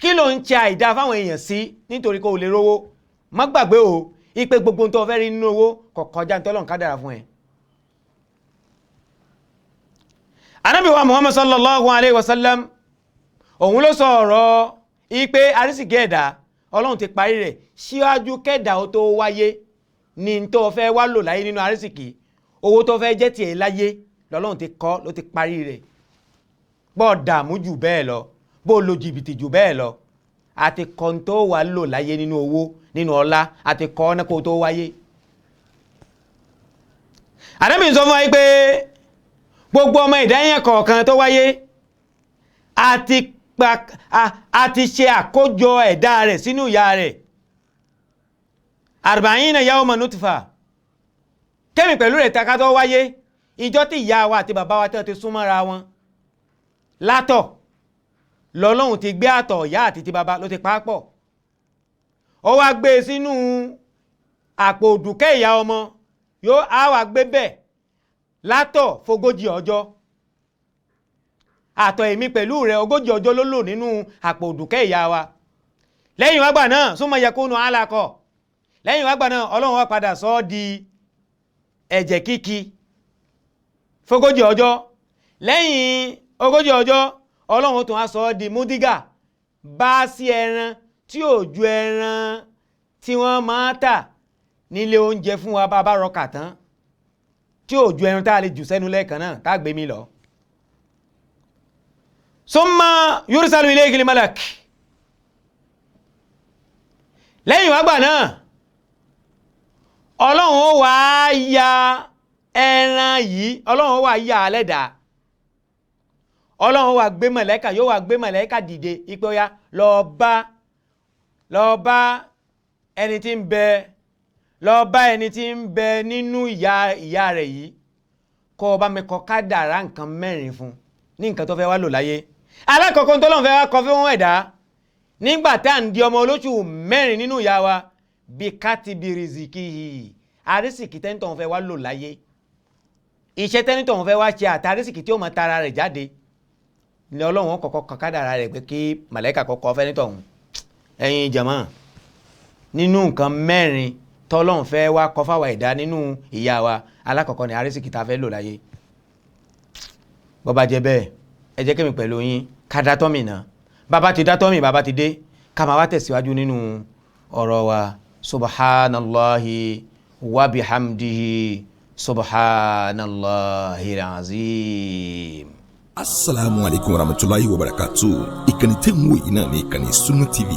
kí ló ń ṣe àìdá fáwọn èèyàn sí nítorí kó o lè rówó. má gbàgbé o ipe gbogbo tó fẹ́ rí nínú owó kò kọjá ní tọ́lọ́run kádàrá fún ẹ. Ànábì wa Muhammad sallallahu alayhi wa sallam òun ló sọ ọ̀rọ̀ ipe arísìkí ẹ̀dá Ọlọ́run ti parí rẹ̀ síwájú kẹ́dà ó tó wáyé ní tó fẹ́ wá lò láyé nínú arísìkí owó tó fẹ́ jẹ́ tiẹ̀ láyé lọ́lọ́run ti kọ́ ló ti parí rẹ̀. bọ́ dààmú jù bẹ́ẹ̀ lọ bó lo jìbìtì jù bẹ́ẹ̀ lọ àti kan tó wà lò láyé nínú owó nínú ọlá àti kọ́ ọ́nà kó tó wáyé. Ànábì sọ fún wa pé gbogbo ọmọ ìdáyẹn kọ̀ọ̀kan tó wáyé àti ṣe àkójọ ẹ̀dá rẹ̀ sínú ìyá rẹ̀ arba'ina yawma nutfa kẹ́mi pẹ̀lú rẹ̀ taka tó wáyé ìjọ tí ìyá wa àti bàbá wa tẹ́ ti súnmọ́ra wọn látọ̀ lọ́lọ́run ti gbé àtọ̀ ìyá àti ti bàbá ló ti pàápọ̀ ó wá gbé sínú àpò òdùkẹ́ ìyá ọmọ yóò á wá gbé bẹ́ẹ̀ látọ̀ fógójì ọjọ́ àtọ̀ èmi pẹ̀lú rẹ̀ ogójì ọjọ́ ló lò nínú àpò òdùkẹ́ ìyá wa lẹ́yìn wágbà náà summa yakunu alaqah lẹ́yìn wágbà náà Ọlọ́run wá padà sọ ọ́ di ẹ̀jẹ̀ kíkì fógójì ọjọ́ lẹ́yìn ogójì ọjọ́ Ọlọ́run tún wá sọ ọ́ di múdígà bá sí ẹran tí ò ju ẹran tí wọ́n máa tà nílé oúnjẹ fún wa bá rọkà tán tí ò ju ẹran tá a lè jù sẹ́nu lẹ́ẹ̀kan náà tá a gbé mi lọ. Summa yursalu ilayhi al-malak lẹ́yìn wágbà náà Ọlọ́run ó wá ya ẹran yìí Ọlọ́run ó wá ya alẹ́dàá Ọlọ́run wá gbé màláíkà yóò wá gbé màláíkà dìde ipò ya lọ bá ẹni tí ń bẹ nínú ìyá rẹ̀ yìí kó bá mi kọ kádàrá nǹkan mẹ́rin fún ní nǹkan tó fẹ́ wá lò láyé. Alákọ̀ọ́kọ́ tó lọ́n fẹ́ wá kọ fún ẹ̀dá nígbà tá à ń di ọmọ olóṣù mẹ́rin nínú ìyá wa bí katibi rizikihi arísìkì tẹ́nitọ̀ fẹ́ wá lò láyé iṣẹ́ tẹ́nitọ̀ fẹ́ wá ṣe àtàrísìkì tí ó máa tara rẹ̀ jáde ní Ọlọ́run kọ́kọ́ kọ kádàrá rẹ̀ pé kí màláíkà kọ́kọ́ fẹ́ nítọ̀ ọ̀hún. ẹ̀yin jàmá nínú nǹkan mẹ́rin tọ́lọ́run fẹ́ wá kọ fáwọn ẹ̀dá nínú ìyá wa alákọ̀ọ́kọ́ ni arísìkì tá a fẹ́ lò láyé. bó bá jẹ́ bẹ́ẹ̀ ẹ jẹ́ kémi pẹ̀lú yín ká dátọ́ mi náà bàbá ti dátọ́ mi bàbá ti dé ká máa wá tẹ̀síwájú nínú ọ̀rọ̀ wa subhanallahi wa bihamdihi subhanallahi azim. Assalamu alaikum warahmatullahi wabarakatuh. Ìkànnì tẹ́ ń wò yìí náà ní ìkànnì Sunna TV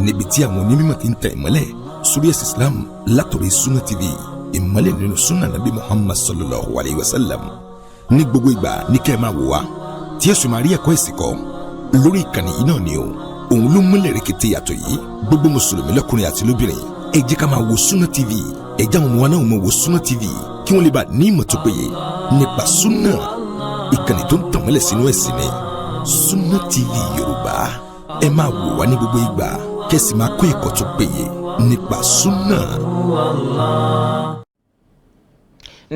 níbi tí àwọn onímọ̀ ti ń tẹ̀ ìmọ́lẹ̀ sórí ẹ̀sìn Islam látọ̀rí Sunna TV ìmọ́lẹ̀ nínú sunna nabi Muhammad sallallahu alayhi wa sallam ní gbogbo ìgbà ní kẹ́ ẹ máa wò wá tí ẹ sì máa rí ẹ̀kọ́ ẹ̀sìn kọ́ lórí ìkànnì yìí náà ni o òun ló múlẹ̀ rẹ̀kẹ̀tẹ̀ yàtọ̀ yìí gbogbo mùsùlùmí lọ́kùnrin àti lóbìnrin ẹ jẹ́ ká máa wo Sunna TV ẹ jẹ́ àwọn ọmọ wa náà máa wo Sunna TV kí wọ́n lè bá ní ìmọ̀ tó péye nípa Sunna ìkànnì tó ń tàn mọ́lẹ̀ sínú ẹ̀sìn ni Sunna TV Yorùbá ẹ máa wò wá ní gbogbo ìgbà kẹ́sì máa kọ́ ẹ̀kọ́ tó péye nípa Sunna.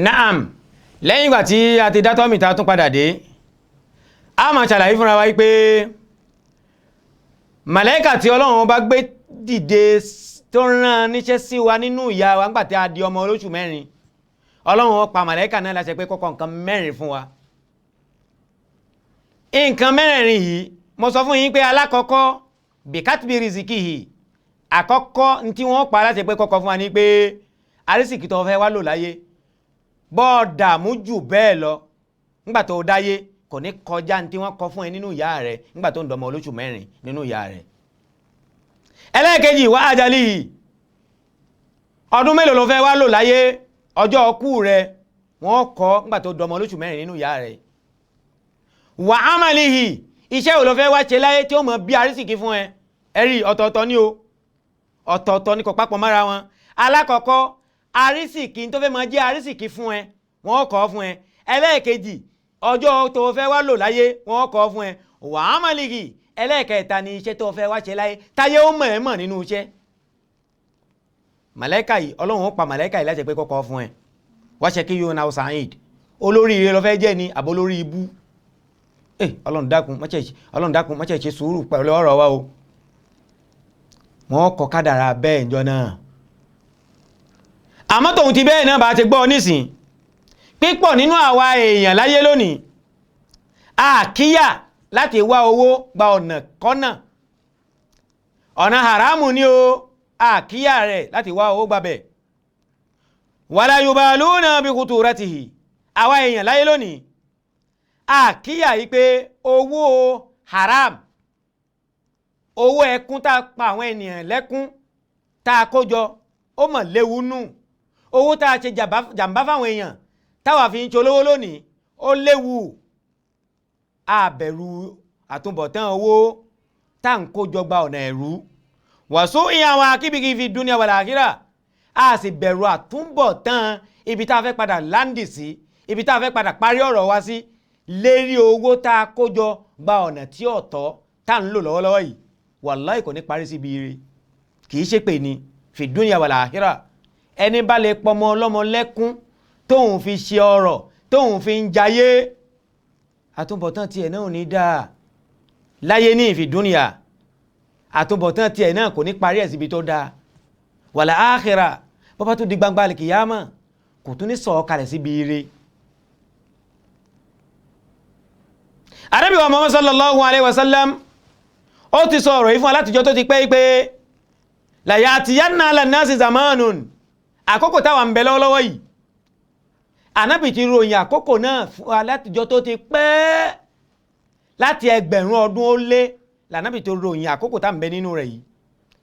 Naam, lẹ́yìn ìgbà tí a ti dátọ́ mìta tún padà dé a máa ṣàlàyé fúnra wa wípé màláíkà tí Ọlọ́run bá gbé dìde tó rán níṣẹ́ sí wa nínú ìyá wa nígbàtí a di ọmọ olóṣù mẹ́rin Ọlọ́run pa màláíkà náà láṣẹ pé kó kọ nǹkan mẹ́rin fún wa. Nǹkan mẹ́rin yìí mo sọ fún yín pé alákọ̀ọ́kọ́ bìkátìbì rìsíkìhì àkọ́kọ́ tí wọ́n pa láṣẹ pé kọ́kọ́ fún wa ní pé àrísìkì tó fẹ́ wá lò láyé bọ́ọ̀dà mú jù bẹ́ẹ̀ lọ nígbà tó dáyé kò ní kọjá tí wọ́n kọ fún ẹ nínú ìyá rẹ̀ nígbà tó ń dọmọ olóṣù mẹ́rin nínú ìyá rẹ̀. Ẹlẹ́ẹ̀kejì wá àjálì ọdún mélòó ló fẹ́ wá lò láyé ọjọ́ ọkú rẹ̀ wọ́n kọ nígbà tó dọmọ olóṣù mẹ́rin nínú ìyá rẹ̀. Wà ámàlìhì iṣẹ́ wo ló fẹ́ wá ṣe láyé tí ó mọ̀ bí àrísìkí fún ẹ ẹ̀rí ọ̀tọ̀ọ̀tọ̀ ni o ọ̀tọ̀ọ̀tọ̀ ni kò papọ̀ mọ́ra wọn. Alákọ̀ọ́kọ́ àrísìkí tó fẹ́ máa jẹ́ àrísìkí fún ẹ wọ́n kọ fún ẹ. Ẹlẹ́ẹ̀kejì ọjọ́ tó fẹ́ wá lò láyé wọ́n kọ fún ẹ. Wà ámàlìhì ẹlẹ́ẹ̀kẹta ni iṣẹ́ tó fẹ́ wá ṣe láyé táyé ó mọ̀ ẹ́ mọ̀ nínú iṣẹ́. Màláíkà yìí Ọlọ́run ó pa màláíkà yìí láti pé kọ́kọ́ fún ẹ wá ṣe kí yóò náà Sa'id olórí ire ló fẹ́ jẹ́ ni àbó lórí ibú. Ọlọ́run dákun má ṣe sùúrù pẹ̀lú ọ̀rọ̀ wa o wọ́n kọ kádàrá bẹ́ẹ̀ ìjọ náà. Àmọ́ tòun ti bẹ́ẹ̀ náà bá ti gbọ́ nísìn pípọ̀ nínú àwa èèyàn láyé lónìí àkíyà láti wá owó gba ọ̀nà kọ́nà ọ̀nà haramu ni o àkíyà rẹ̀ láti wá owó gbabẹ̀. Wala yubaluna bi khuturatihi àwa èèyàn láyé lónìí àkíyà yìí pé owó haram owó ẹkún tá a pa àwọn ènìyàn lẹ́kún tá a kójọ ó mọ̀ léwu nù owó tá a ṣe jàmbá fáwọn èèyàn táwa fi ń ṣolówó lónìí ó léwu àbẹ̀rù àtúbọ̀tán owó tá à ń kójọ gba ọ̀nà ẹ̀rú wàsó ìyàwó akíbìkì fi dunya wal akhirah a sì bẹ̀rù àtúbọ̀tán ibi tá a fẹ́ padà láǹdì sí ibi tá a fẹ́ padà parí ọ̀rọ̀ wa sí lérí owó tá a kójọ gba ọ̀nà tí ọ̀tọ̀ tá à ń lò lọ́wọ́lọ́wọ́ yìí wàláhì kò ní parí síbi ire kì í ṣe pé ní fi dunya wal akhirah ẹni bá lè pọmọ ọlọ́mọ lẹ́kún tóun fi ṣe ọrọ̀ tóun fi ń jayé àtúbọ̀tán tiẹ̀ náà ò ní dáa láyé ní fi dunya àtúbọ̀tán tiẹ̀ náà kò ní parí ẹ̀ síbi tó dáa wal akhirah bọ́bá tó di gbangba al-kiyama kò tún ní sọ̀ọ́ kalẹ̀ síbi ire. Ànábì wa Muhammad sallallahu alaihi wasallam ó ti sọ ọ̀rọ̀ yìí fún alátijọ́ tó ti pẹ́ pé la ya'tiyanna ala nasi zamanun àkókò táwa ń bẹ lọ́wọ́lọ́wọ́ yìí Ànábì ti ròyìn àkókò náà fún alátijọ́ tó ti pẹ́ láti ẹgbẹ̀rún ọdún ó lé l'Ànábì tó ròyìn àkókò tá ń bẹ nínú rẹ̀ yìí.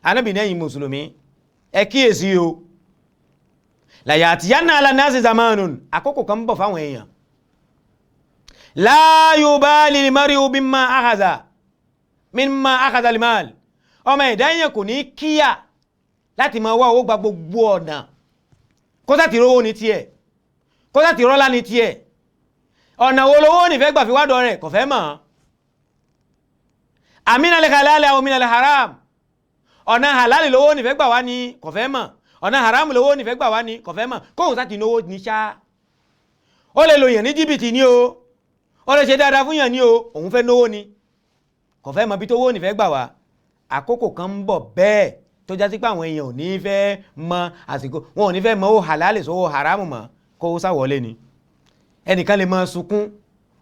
Ànábì nẹ́yìn mùsùlùmí ẹ kíyèsí o la ya'tiyanna ala nasi zamanun àkókò kan ń bọ̀ fáwọn èèyàn la yubali al-mar'u mimma akhadha al-mal ọmọ ẹ̀dá èèyàn kò ní kíyà láti máa wá owó gba gbogbo ọ̀nà kó sá ti rówó ní tiẹ̀ kó sá ti rọ́lá ní tiẹ̀ ọ̀nà wo lówó nífẹ̀ẹ́ gbà fi wádọ̀ rẹ̀ kò fẹ́ mọ̀ amina al-halal aw min al-haram ọ̀nà halal lówó nífẹ̀ẹ́ gbà wá ní kò fẹ́ mọ̀ ọ̀nà haram lówó nífẹ̀ẹ́ gbà wá ní kò fẹ́ mọ̀ kóhùn sá ti náwó ní ṣá ó lè lo yàn ní jìbìtì ní o ó lè ṣe dáadáa fún yàn ní o òun fẹ́ náwó ni kò fẹ́ mọ̀ bí tó wó nífẹ̀ẹ́ gbà wá àkókò kan ń bọ̀ bẹ́ẹ̀ tó já sí pé àwọn èèyàn ò ní fẹ́ mọ àsìkò wọn ò ní fẹ́ mọ ó halal sówó haramu mọ́ kó ó sáwọlé ni ẹnìkan lè máa sunkún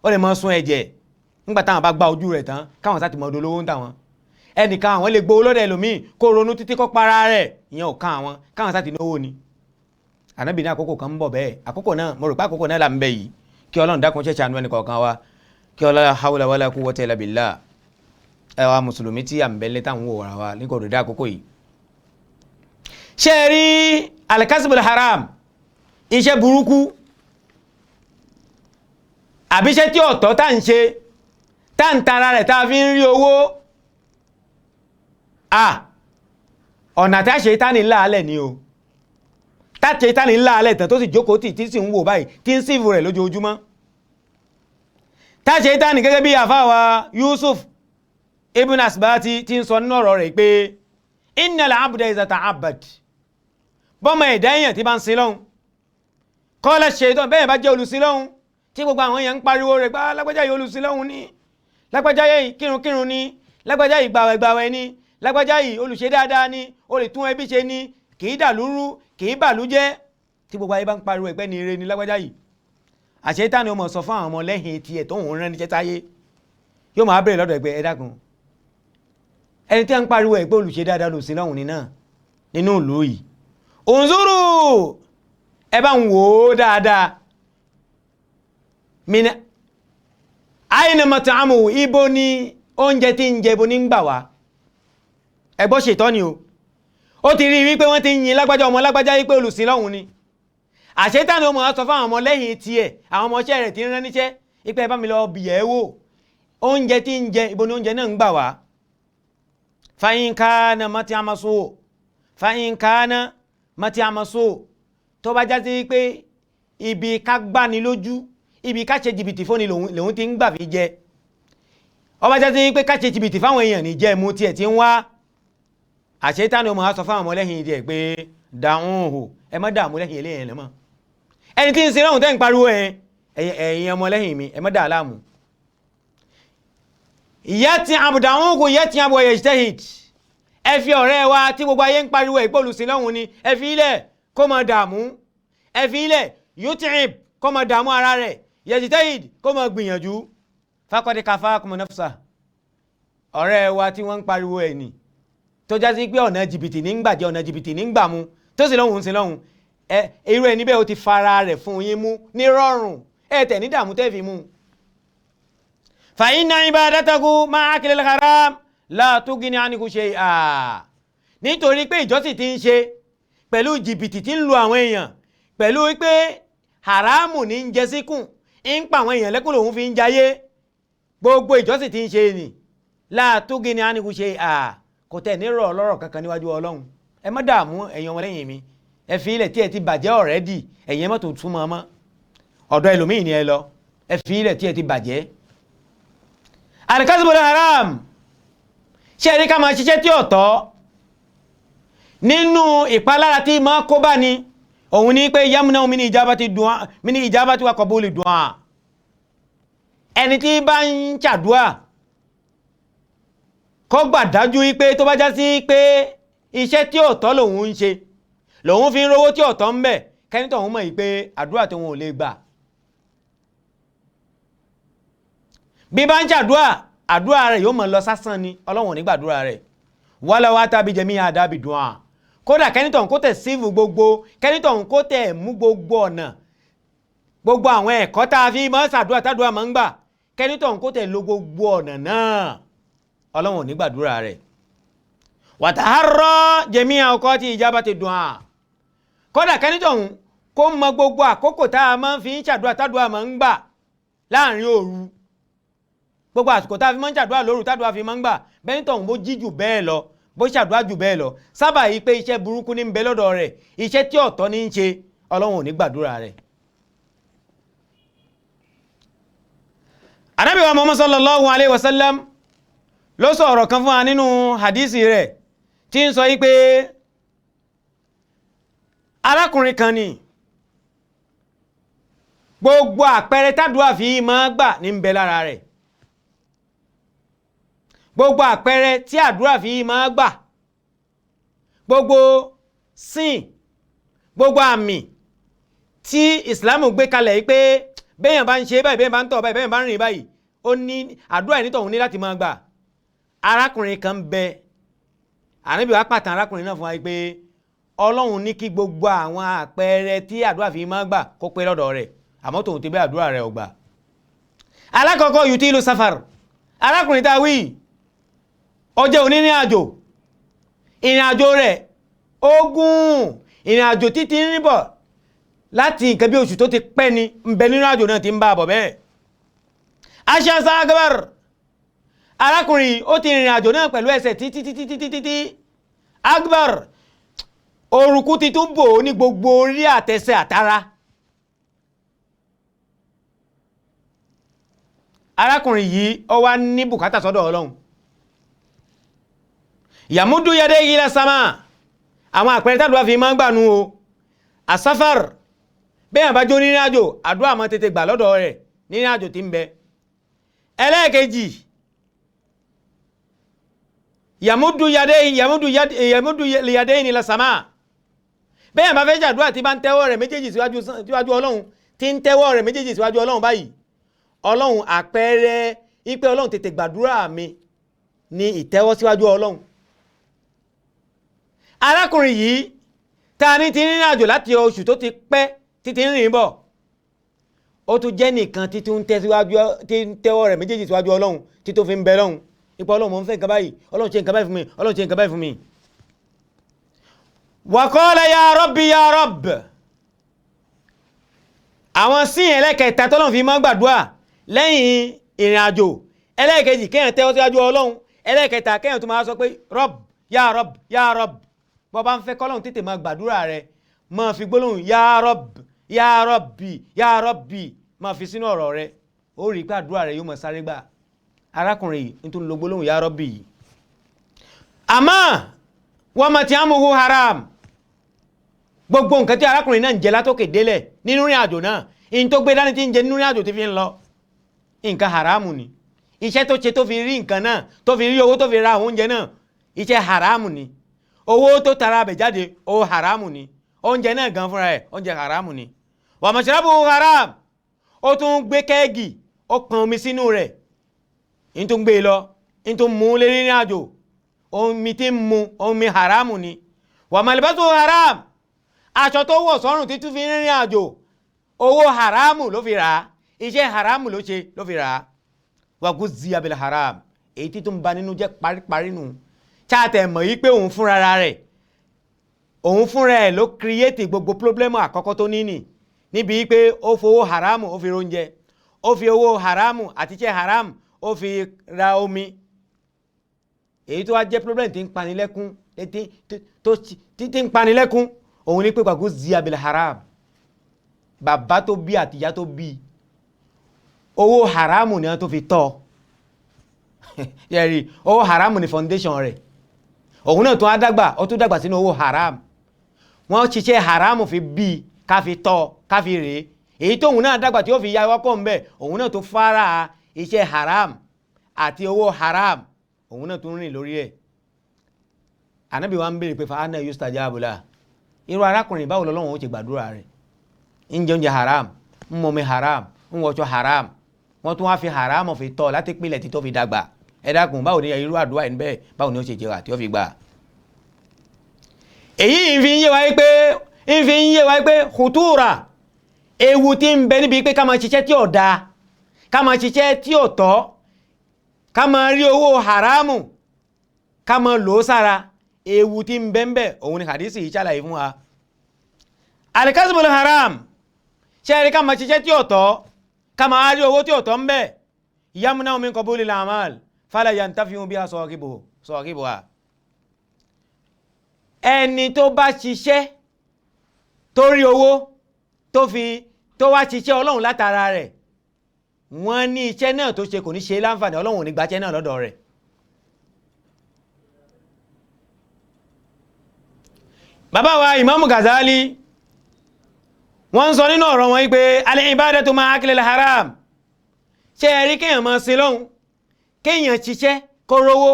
ó lè máa sun ẹ̀jẹ̀ nígbà táwọn bá gba ojú rẹ̀ tán káwọn sá ti mọ dolówó ń tà wọn ẹnìkan àwọn lè gbowó lọ́dọ̀ ẹlòmíì kó ronú títí kó para rẹ̀ ìyẹn ò kàn àwọn káwọn sá ti náwó ni. Ànábì ní àkókò kan ń bọ̀ bẹ́ẹ̀ àkókò náà mo rò pé àkókò náà là ń bẹ yìí kí Ọlọ́run dákun ṣe ṣàánú ẹnì kọ̀ọ̀kan wa kí ọlá hawla wala quwwata illa billah ẹ wá mùsùlùmí tí à ń bẹ́lẹ̀ táwọn wò wàrà wa ní kò dédé àkókò yìí. ṣé ẹ rí al-kasbul haram iṣẹ́ burúkú àbíṣẹ́ tí ọ̀tọ̀ tá ń ṣe tá ń tara rẹ̀ tá fi ń rí owó ọ̀nà tá ṣe tá ní láàlẹ̀ ni o tá ṣe tá ní láàlẹ̀ tán tó sì jókòó tí sì ń wò báyìí tí ń sífù rẹ̀ lójoojúmọ́ tá ṣe tá ní gẹ́gẹ́ bí àfáwà Yusuf ibn Asbati tí ń sọ nínú ọ̀rọ̀ rẹ̀ pé innal abda iza ta'abbad bọ́mọ ẹ̀dá èèyàn tí bá ń sin lọ́hun kọ́lá ṣaitan bẹ́ẹ̀ bá jẹ́ olùsìn lọ́hun tí gbogbo àwọn èèyàn ń pariwo rẹ̀ gbá lágbájá yìí olùsìn lọ́hun ní lágbájá yìí kírunkírun ní lágbájá yìí gbàwẹ̀gbàwẹ̀ ní lágbájá yìí olùṣe dáadáa ní ó lè tún ẹbí ṣe ní kìí dàlúrú kìí bàlújẹ́ tí gbogbo ayé bá ń pariwo ẹ̀pẹ́ ní ire ní lágbájá yìí àṣetánì ó mọ̀ sọ fún àwọn ọmọ lẹ́yìn tiẹ̀ tó ń rán níṣẹ́ táyé yóò máa bẹ̀rẹ̀ lọ́dọ̀ ẹgbẹ́ ẹ dákun ẹni tí a ń pariwo ẹ̀pẹ́ olùṣe dáadáa olùsìn lọ́hun ní náà nínú ìlú yìí òǹzúrù ẹ bá ń wò ó dáadáa mina àìnà mọ̀tàmù ibo ni oúnjẹ tí ń jẹ ibo ní ń gbà wá ẹgbọ́ ṣètọ́ ni o ó ti rí wípé wọ́n ti ń yin lágbájá ọmọ lágbájá wípé olùsìn lọ́hun ni àṣetánì ọmọ sọ fún àwọn ọmọ lẹ́yìn tiẹ̀ àwọn ọmọọṣẹ́ rẹ̀ ti ń rán níṣẹ́ wípé ẹ bá mi lọ bìyẹ̀ wò oúnjẹ tí ń jẹ ibo ni oúnjẹ náà ń gbà wá fàyínkáná mọ́tí àmọ́só tó bá já sí pé ibi ká gbani lójú ibi ká ṣe jìbìtì fóni lòun ti ń gbà fi jẹ ó bá já sí pé ká ṣe jìbìtì fáwọn èèyàn ní jẹ́ mú tiẹ̀ ti ń wá àṣetánì ọmọ sọ fáwọn ọmọlẹ́yìn díẹ̀ pé dáhùn hù ẹ má dààmú lẹ́yìn eléyìn lẹ́mọ́ ẹni tí ń sin lọ́hùn tẹ́ ń pariwo ẹ̀yin ọmọlẹ́yìn mi ẹ má dà láàmú ìyá ti àbùdáhùn kò yẹ ti àbọ̀ yajtahid ẹ fi ọ̀rẹ́ wa tí gbogbo ayé ń pariwo ẹ̀ pé olùsìn lọ́hùn ni ẹ fi ilẹ̀ kó má dààmú ẹ fi ilẹ̀ yut'ib kó má dààmú ara rẹ̀ yajtahid kó má gbìyànjú faqad kafakum nafsa ọ̀rẹ́ wa tí wọ́n ń pariwo ẹ̀ ni tó já sí pé ọ̀nà jìbìtì ní ń gbàjẹ́ ọ̀nà jìbìtì ní ń gbà mú tó sì lọ́hùn sí lọ́hùn irú ẹni bẹ́ẹ̀ ó ti fara rẹ̀ fún yín mú ní rọrùn tẹ̀ ní dààmú tẹ́ fi mú. fa inna ibadatahu ma'a akilil haram la tughni anhu shay'a nítorí pé ìjọsìn ti ń ṣe pẹ̀lú jìbìtì tí ń lu àwọn èèyàn pẹ̀lú pé haramu ní ń jẹ síkùn ń pa àwọn èèyàn lẹ́kùn lòun fi ń jayé gbogbo ìjọsìn ti ń ṣe ni la tughni anhu shay'a kò tẹ̀ ní rọ̀ lọ́rọ̀ kankan níwájú Ọlọ́run ẹ má dààmú ẹ̀yin ọmọlẹ́yìn mi ẹ fi ilẹ̀ tí ẹ ti bàjẹ́ already ẹ̀yin ẹ má tó túmọ̀ ọmọ ọ̀dọ̀ ẹlòmíì ni ẹ lọ ẹ fi ilẹ̀ tí ẹ ti bàjẹ́. al-kasbu haram ṣé ẹni ká máa ṣiṣẹ́ tí ò tọ́ nínú ìpalára tí máa kó bá ni òun ní pé yamuna min ijabati wa qabuli du'a ẹni tí bá ń ṣàdúà kọ́ gbà dájú wípé tó bá já sí pé iṣẹ́ tí ò tọ́ lòun ń ṣe lòun fi ń rówó tí ò tọ́ ń bẹ̀ kẹ́ni tó ń mọ̀ wípé àdúrà tí wọn ò lè gbà bí bá ń ṣàdúrà àdúrà rẹ̀ yóò mọ̀ lọ sásán ni Ọlọ́run ò ní gbàdúrà rẹ̀ wala wa tàbí jẹ̀mí àdábì dùn à kódà kẹ́ni tó ń kó tẹ̀ síìfù gbogbo kẹ́ni tó ń kó tẹ̀ mú gbogbo ọ̀nà gbogbo àwọn ẹ̀kọ́ tá a fi mọ́ ṣàdúrà tádùrà mọ́ ń gbà kẹ́ni tó ń kó tẹ̀ lo gbogbo ọ̀nà náà Ọlọ́run ò ní gbàdúrà rẹ̀ wàtàárọ̀ jẹ̀mí àkọ́ tí ìjábá ti dùn à kódà kẹ́ni tó ń kó mọ gbogbo àkókò tá a máa fi ń ṣàdúrà tádùrà mọ́ ń gbà láàrin òru gbogbo àsìkò tá a fi máa ń ṣàdúrà lóru tádùrà fi máa ń gbà bẹ́ni tó ń bó jí jù bẹ́ẹ̀ lọ bó ṣàdúrà jù bẹ́ẹ̀ lọ sábà yìí pé iṣẹ́ burúkú ní ń bẹ lọ́dọ̀ rẹ̀ iṣẹ́ tí ọ̀tọ̀ ní ń ṣe Ọlọ́run ò ní gbàdúrà rẹ̀. Ànábì wa Muhammad sallallahu alayhi wa sallam ló sọ ọ̀rọ̀ kan fún wa nínú hadisi rẹ̀ tí ń sọ yí pé arákùnrin kan ni gbogbo àpẹẹrẹ tádùá fi máa gbà ní ń bẹ lára rẹ̀ gbogbo àpẹẹrẹ tí àdúrà fi máa gbà gbogbo sin gbogbo àmì tí ìsìlámù gbé kalẹ̀ yí pé bẹ́yàn bá ń ṣe báyìí bẹ́yàn bá ń tọ̀ báyìí bẹ́yàn bá ń rìn báyìí ó ní àdúrà ìnítọ̀hún ní láti máa gbà arákùnrin kan bẹ Ànábì wa pàtàn arákùnrin náà fún wa pé Ọlọ́run ní kí gbogbo àwọn àpẹẹrẹ tí àdúrà fi máa gbà kó pé lọ́dọ̀ rẹ̀ àmọ́ tòun ti bẹ́ àdúrà rẹ̀ ò gbà. alákọ̀ọ́kọ́ yutilu safar arákùnrin tá a wí ó jẹ́ onírìn àjò ìrìn àjò rẹ̀ ó gùn ìrìn àjò títí ń rìn bọ̀ láti nǹkan bí oṣù tó ti pẹ́ ni ń bẹ nínú àjò náà ti ń bá a bọ̀ bẹ́ẹ̀ ashasa akbar arákùnrin ó ti rìnrìn àjò náà pẹ̀lú ẹsẹ̀ títí akbar orúkú ti tún bò ní gbogbo orí àtẹsẹ̀ àtara arákùnrin yìí ó wá ní bùkátà sọ́dọ̀ Ọlọ́run yamudu yadayhi ila sama àwọn àpẹẹrẹ tàdúrà fi máa ń gbànú o asafar bẹ́ẹ̀ bá jó nínú àjò àdúrà máa tètè gbà lọ́dọ̀ rẹ̀ nínú àjò tí ń bẹ ẹlẹ́ẹ̀kejì yamudu yadayhi ila sama bẹ́ẹ̀ bá fẹ́ jàdúrà tí bá ń tẹ́wọ́ rẹ̀ méjèèjì síwájú Ọlọ́run tí ń tẹ́wọ́ rẹ̀ méjèèjì síwájú Ọlọ́run báyìí Ọlọ́run àpẹẹrẹ ipé Ọlọ́run tètè gbàdúrà mi ní ìtẹ́wọ́ síwájú Ọlọ́run arákùnrin yìí ta ní ti rìnrìn àjò láti oṣù tó ti pẹ́ títí rìn bọ̀ ó tún jẹ́ nìkan tí tún tẹ́wọ́ rẹ̀ méjèèjì síwájú Ọlọ́run tí tó fi ń bẹ lọ́hun ipò Ọlọ́run mo ń fẹ́ nǹkan báyìí Ọlọ́run ṣe nǹkan báyìí fún mi Ọlọ́run ṣe nǹkan báyìí fún mi wa qala ya rabbi ya rabb àwọn sí ẹlẹ́kẹta tọ́lọ́run fi máa gbàdúrà lẹ́yìn ìrìn àjò ẹlẹ́kẹjì kéèyàn tẹ́wọ́ síwájú Ọlọ́run ẹlẹ́kẹta kéèyàn tó máa sọ pé Rabb ya Rabb ya Rabb bó bá ń fẹ́ kọ́lọ́run tètè máa gbàdúrà rẹ̀ máa fi gbólóhùn ya Rabb ya Rabbi ya Rabbi máa fi sínú ọ̀rọ̀ rẹ̀ ó rí pé àdúrà rẹ̀ yóò máa sáré gbà arákùnrin yìí nítorí lo gbólóhùn ya Rabbi yìí àmọ́ wọ́n máa ti àmúhu haram gbogbo nǹkan tí arákùnrin náà ń jẹ látòkè délẹ̀ nínú ìrìn àjò náà in tó gbé dání tí ń jẹ nínú ìrìn àjò tí fi ń lọ nǹkan haramu ni iṣẹ́ tó ṣe tó fi rí nǹkan náà tó fi rí owó tó fi ra oúnjẹ náà iṣẹ́ haramu ni owó tó tara bẹ̀ jáde owó haramu ni oúnjẹ náà gan fúnra ẹ̀ oúnjẹ haramu ni wa mashrabu haram ó tún gbé kẹ́ẹ̀gì ó pọn omi sínú rẹ̀ in tó ń gbé lọ in tó mú lé nínú àjò omi tí ń mu omi haramu ni wa malbasu haram aṣọ tó wọ̀ sọ́rùn tí tún fi rìnrìn àjò owó haramu ló fi rà á iṣẹ́ haramu ló ṣe ló fi rà á wa guzziya bil haram èyí tí tó ń ba nínú jẹ́ paríparí nù cháàtẹ̀ mọ̀ yí pé òun fúnra rẹ̀ ló kírìyétì gbogbo pírọ́blẹ́mù àkọ́kọ́ tó níní níbi pé ó fowó haramu ó fi róúnjẹ ó fi owó haramu àti iṣẹ́ haramu ó fi ra omi èyí tó wá jẹ́ pírọ́blẹ́mù tí ń panilẹ́kún tí ń panilẹ́kún òun ní pé wa guzziya bil haram bàbá tó bí àtìyá tó bí owó haramu ni wọ́n tó fi tọ́ yẹ̀rí owó haramu ni foundation rẹ̀ òun náà tó á dàgbà ó tún dàgbà sínú owó haram wọ́n ṣiṣẹ́ haramu fi bí ká fi tọ́ ká fi rèé èyí tóun náà dàgbà tí ó fi ya wọ́pọ̀ ń bẹ̀ òun náà tó fara iṣẹ́ haram àti owó haram òun náà tó ń rìn lórí ẹ̀ Ànábì wa ń béèrè pé fa anna yustajabu lah irú arákùnrin báwo lọ́lọ́run ó ṣe gbàdúrà rẹ̀ ń jẹ oúnjẹ haram ń mọmi haram ń wọṣọ haram wọ́n tún wá fi haram fi tọ́ láti pínlẹ̀ tí tó fi dàgbà ẹ dákun báwo ni irú àdúrà yìí bẹ́ẹ̀ báwo ni ó ṣe jẹ́wà tí ó fi gbà. èyí ń fi ń yé wa pé khutura ewu tí ń bẹ níbi pé ká máa ṣiṣẹ́ tí ò dáa ká máa ṣiṣẹ́ tí ò tọ́ ká máa rí owó haramu ká máa lò ó sára ewu tí ń bẹ ń bẹ òun ni hadisi yìí ṣàlàyé fún wa. alikasibul haram ṣe rí ká máa ṣiṣẹ́ tí ò tọ́ ká máa rí owó tí ò tọ́ ń bẹ yamna'u min qabulil a'mal fala yantafi'u biha sahibuha ẹni tó bá ṣiṣẹ́ tó rí owó tó wá ṣiṣẹ́ Ọlọ́run látara rẹ̀ wọ́n ní iṣẹ́ náà tó ṣe kò ní ṣe láǹfààní Ọlọ́run ò ní gbàṣẹ́ náà lọ́dọ̀ rẹ̀. bàbá wa Imam Ghazali wọ́n ń sọ nínú ọ̀rọ̀ wọn pé al-ibadatu ma'a aklil haram ṣe ẹ̀rí kéèyàn máa sin lọ́hun kéèyàn ṣiṣẹ́ kó rówó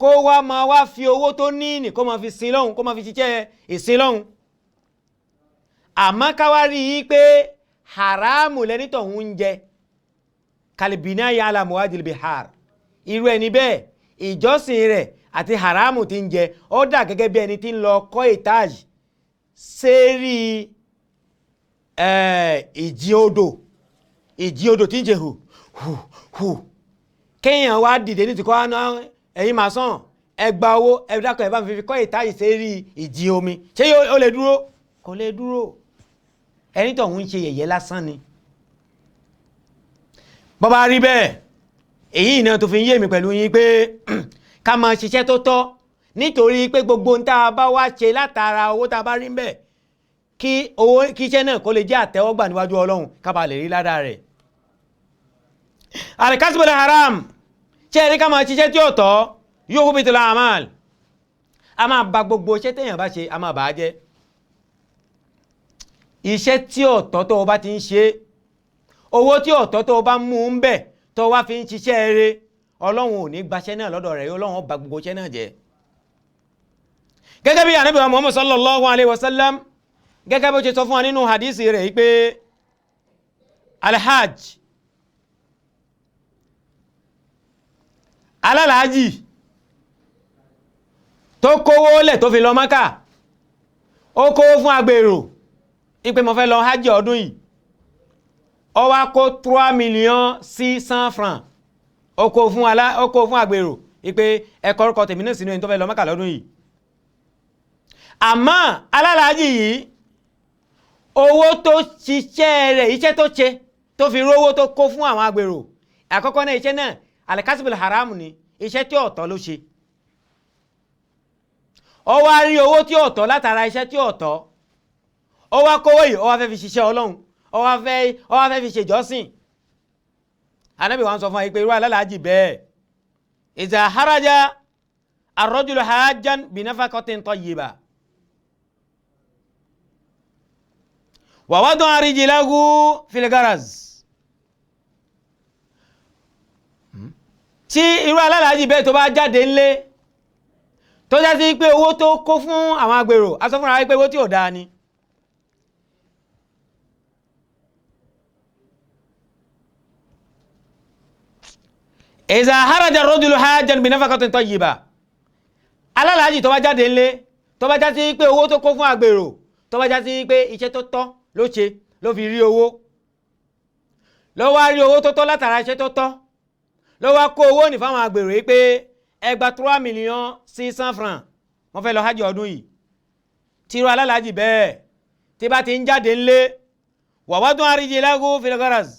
kó wá máa wá fi owó tó ní kó máa fi sin lọ́hun kó máa fi ṣiṣẹ́ ìsin lọ́hun àmọ́ ká wá rí i pé haramu lẹ́nítọ̀ ń jẹ kalibina ya ala muwadil bihar irú ẹni bẹ́ẹ̀ ìjọsìn rẹ̀ àti haramu tí ń jẹ ó dà gẹ́gẹ́ bí ẹni tí ń lọ kọ́ ìtajì sérí ìjì odò tí ń jẹ hù kéèyàn wá dìde ní ti kọ́ ẹ̀yin máa sàn ẹgbà owó ẹ̀dákọ̀ ẹ̀bá fi kọ́ ìtajì sérí ìjì omi ṣé ó lè dúró kò lè dúró ẹni tó ń ṣe yẹ̀yẹ́ lásán ni. bó bá rí bẹ́ẹ̀ èyí náà tó fi ń yé mi pẹ̀lú yín pé ká máa ṣiṣẹ́ tó tọ́ nítorí pé gbogbo ń tá a bá wá ṣe látara owó tá a bá rí ń bẹ̀ kí iṣẹ́ náà kó lè jẹ́ àtẹ́wọ́gbà níwájú Ọlọ́run ká bá lè rí ládàá rẹ̀. al-kasbul haram ṣe rí ká máa ṣiṣẹ́ tí ó tọ́ yuhbitul a'mal a máa ba gbogbo iṣẹ́ téèyàn bá ṣe a máa bà á jẹ́. iṣẹ́ tí ó tọ́ tó o bá ti ń ṣe owó tí ó tọ́ tó o bá mú un bẹ̀ tó wá fi ń ṣiṣẹ́ eré Ọlọ́run ò ní gbaṣẹ́ náà lọ́dọ̀ rẹ̀ Ọlọ́run ó ba gbogbo iṣẹ́ náà jẹ́. gẹ́gẹ́ bí Ànábì wa Muhammad sallallahu alayhi wa sallam gẹ́gẹ́ bó ṣe sọ fún wa nínú hadisi rẹ̀ pé alhaj alálàájì tó kówó lẹ̀ tó fi lọ Mákà ó kówó fún agbèrò ipé mo fẹ́ lọ hajj ọdún yìí ó wá kó 3,600,000 francs ó kó fún agbèrò ipé ẹkọ orúkọ tèmi náà sínú ẹni tó fẹ́ lọ Mákà lọ́dún yìí. àmọ́ alálàájì yìí owó tó ṣiṣẹ́ rẹ̀ iṣẹ́ tó ṣe tó fi rówó tó kó fún àwọn agbèrò àkọ́kọ́ náà iṣẹ́ náà al-kasbul haram ni iṣẹ́ tí ọ̀tọ̀ ló ṣe. ó wá rí owó tí ọ̀tọ̀ látara iṣẹ́ tí ọ̀tọ̀ ó wá kówó yìí ó wá fẹ́ fi ṣiṣẹ́ Ọlọ́run ó wá fẹ́ fi ṣe ìjọsìn. Ànábì wa ń sọ fún wa pé irú alálàájì bẹ́ẹ̀ iza haraja ar-rajulu hajjan bi nafaqatin tayyiba wa wada'a rijlahu fil garaz tí irú alálàájì bẹ́ẹ̀ tó bá jáde ńlé tó já sí pé owó tó kó fún àwọn agbèrò a sọ fúnra pé owó tí ò dáa ni. iza haraja ar-rajulu hajjan bi nafaqatin tayyiba alálàájì tó bá jáde ńlé tó bá já sí pé owó tó kó fún agbèrò tó bá já sí pé iṣẹ́ tó tọ́ ló ṣe ló fi rí owó ló wá rí owó tó tọ́ látara iṣẹ́ tó tọ́ ló wá kó owó ní fáwọn agbèrò yìí pé ẹ gba 3,600,000 francs wọ́n fẹ́ lọ hajj ọdún yìí. tíró alálàájì bẹ́ẹ̀ tí bá ti ń jáde ńlé wa wada'a rijlahu fil garaz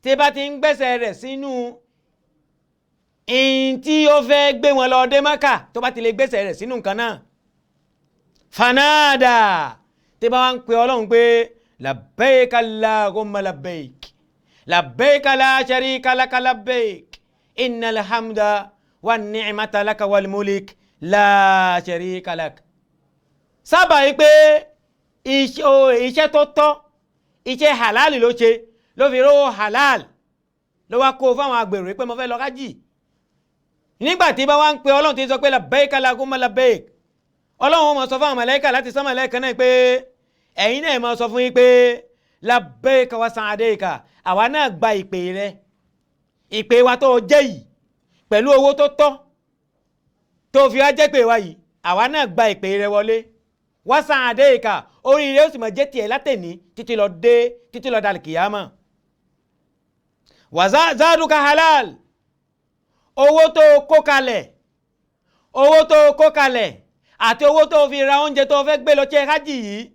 tí bá ti ń gbẹ́sẹ̀ rẹ̀ sínú in tí ó fẹ́ gbé wọn lọ dé Mákà tó bá ti lè gbẹ́sẹ̀ rẹ̀ sínú nǹkan náà fanada tí bá wá ń pe Ọlọ́run pé labbaik Allahumma labbaik labbaik la sharika laka labbaik innal hamda wan ni'mata laka wal mulk la sharika lak. sábà yìí pé iṣẹ́ tó tọ́ iṣẹ́ halal ló ṣe ló fi rówó halal ló wá kó fáwọn agbèrò pé mo fẹ́ lọ hájì. nígbà tí bá wá ń pe Ọlọ́run tí sọ pé labbaik Allahumma labbaik Ọlọ́run mọ̀ sọ fún àwọn màláíkà láti sánmà lẹ́ẹ̀kan náà pé ẹ̀yin náà mọ̀ sọ fún yín pé labbaika wa sa'adaika àwa náà gba ìpè rẹ ìpè wa tó jẹ́ yìí pẹ̀lú owó tó tọ́ tó fi wá jẹ́ pé wa yìí àwa náà gba ìpè rẹ wọlé wa sa'adaika oríire ó sì mọ̀ jẹ́ tiẹ̀ látẹ̀ní títí lọ dal kìyàmà. wa zaduka halal owó tó kó kalẹ̀ àti owó tó fi ra oúnjẹ tó fẹ́ gbé lọ ṣe hajj yìí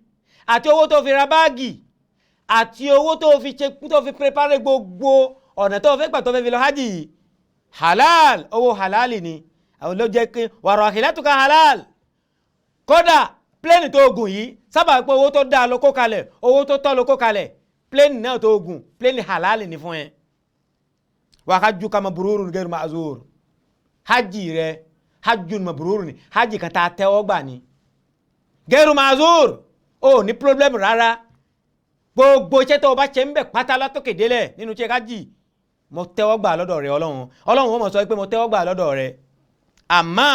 àti owó tó fi ra báàgì àti owó tó fi prepare gbogbo ọ̀nà tó fẹ́ gbà tó fẹ́ fi lọ hajj yìí halal owó halali ni àwọn ló jẹ́ pé wa rahilatuka halal kódà pléènì tó gùn yìí sábà pé owó tó dáa ló kó kalẹ̀ owó tó tọ́ ló kó kalẹ̀ pléènì náà tó gùn pléènì halali ni fún ẹ. wa hajjuka mabrurun ghayru ma'zur hajj rẹ hajjun mabrur ni hajj kan tá tẹ́wọ́ gbà ni gẹ́rù mazur ó ní problem rárá gbogbo iṣẹ́ tó bá ṣe ń bẹ̀ pátá látòkè délẹ̀ nínú iṣẹ́ hajj mo tẹ́wọ́ gbà lọ́dọ̀ rẹ̀ Ọlọ́run ó mọ̀ sọ pé mo tẹ́wọ́ gbà lọ́dọ̀ rẹ̀. àmọ́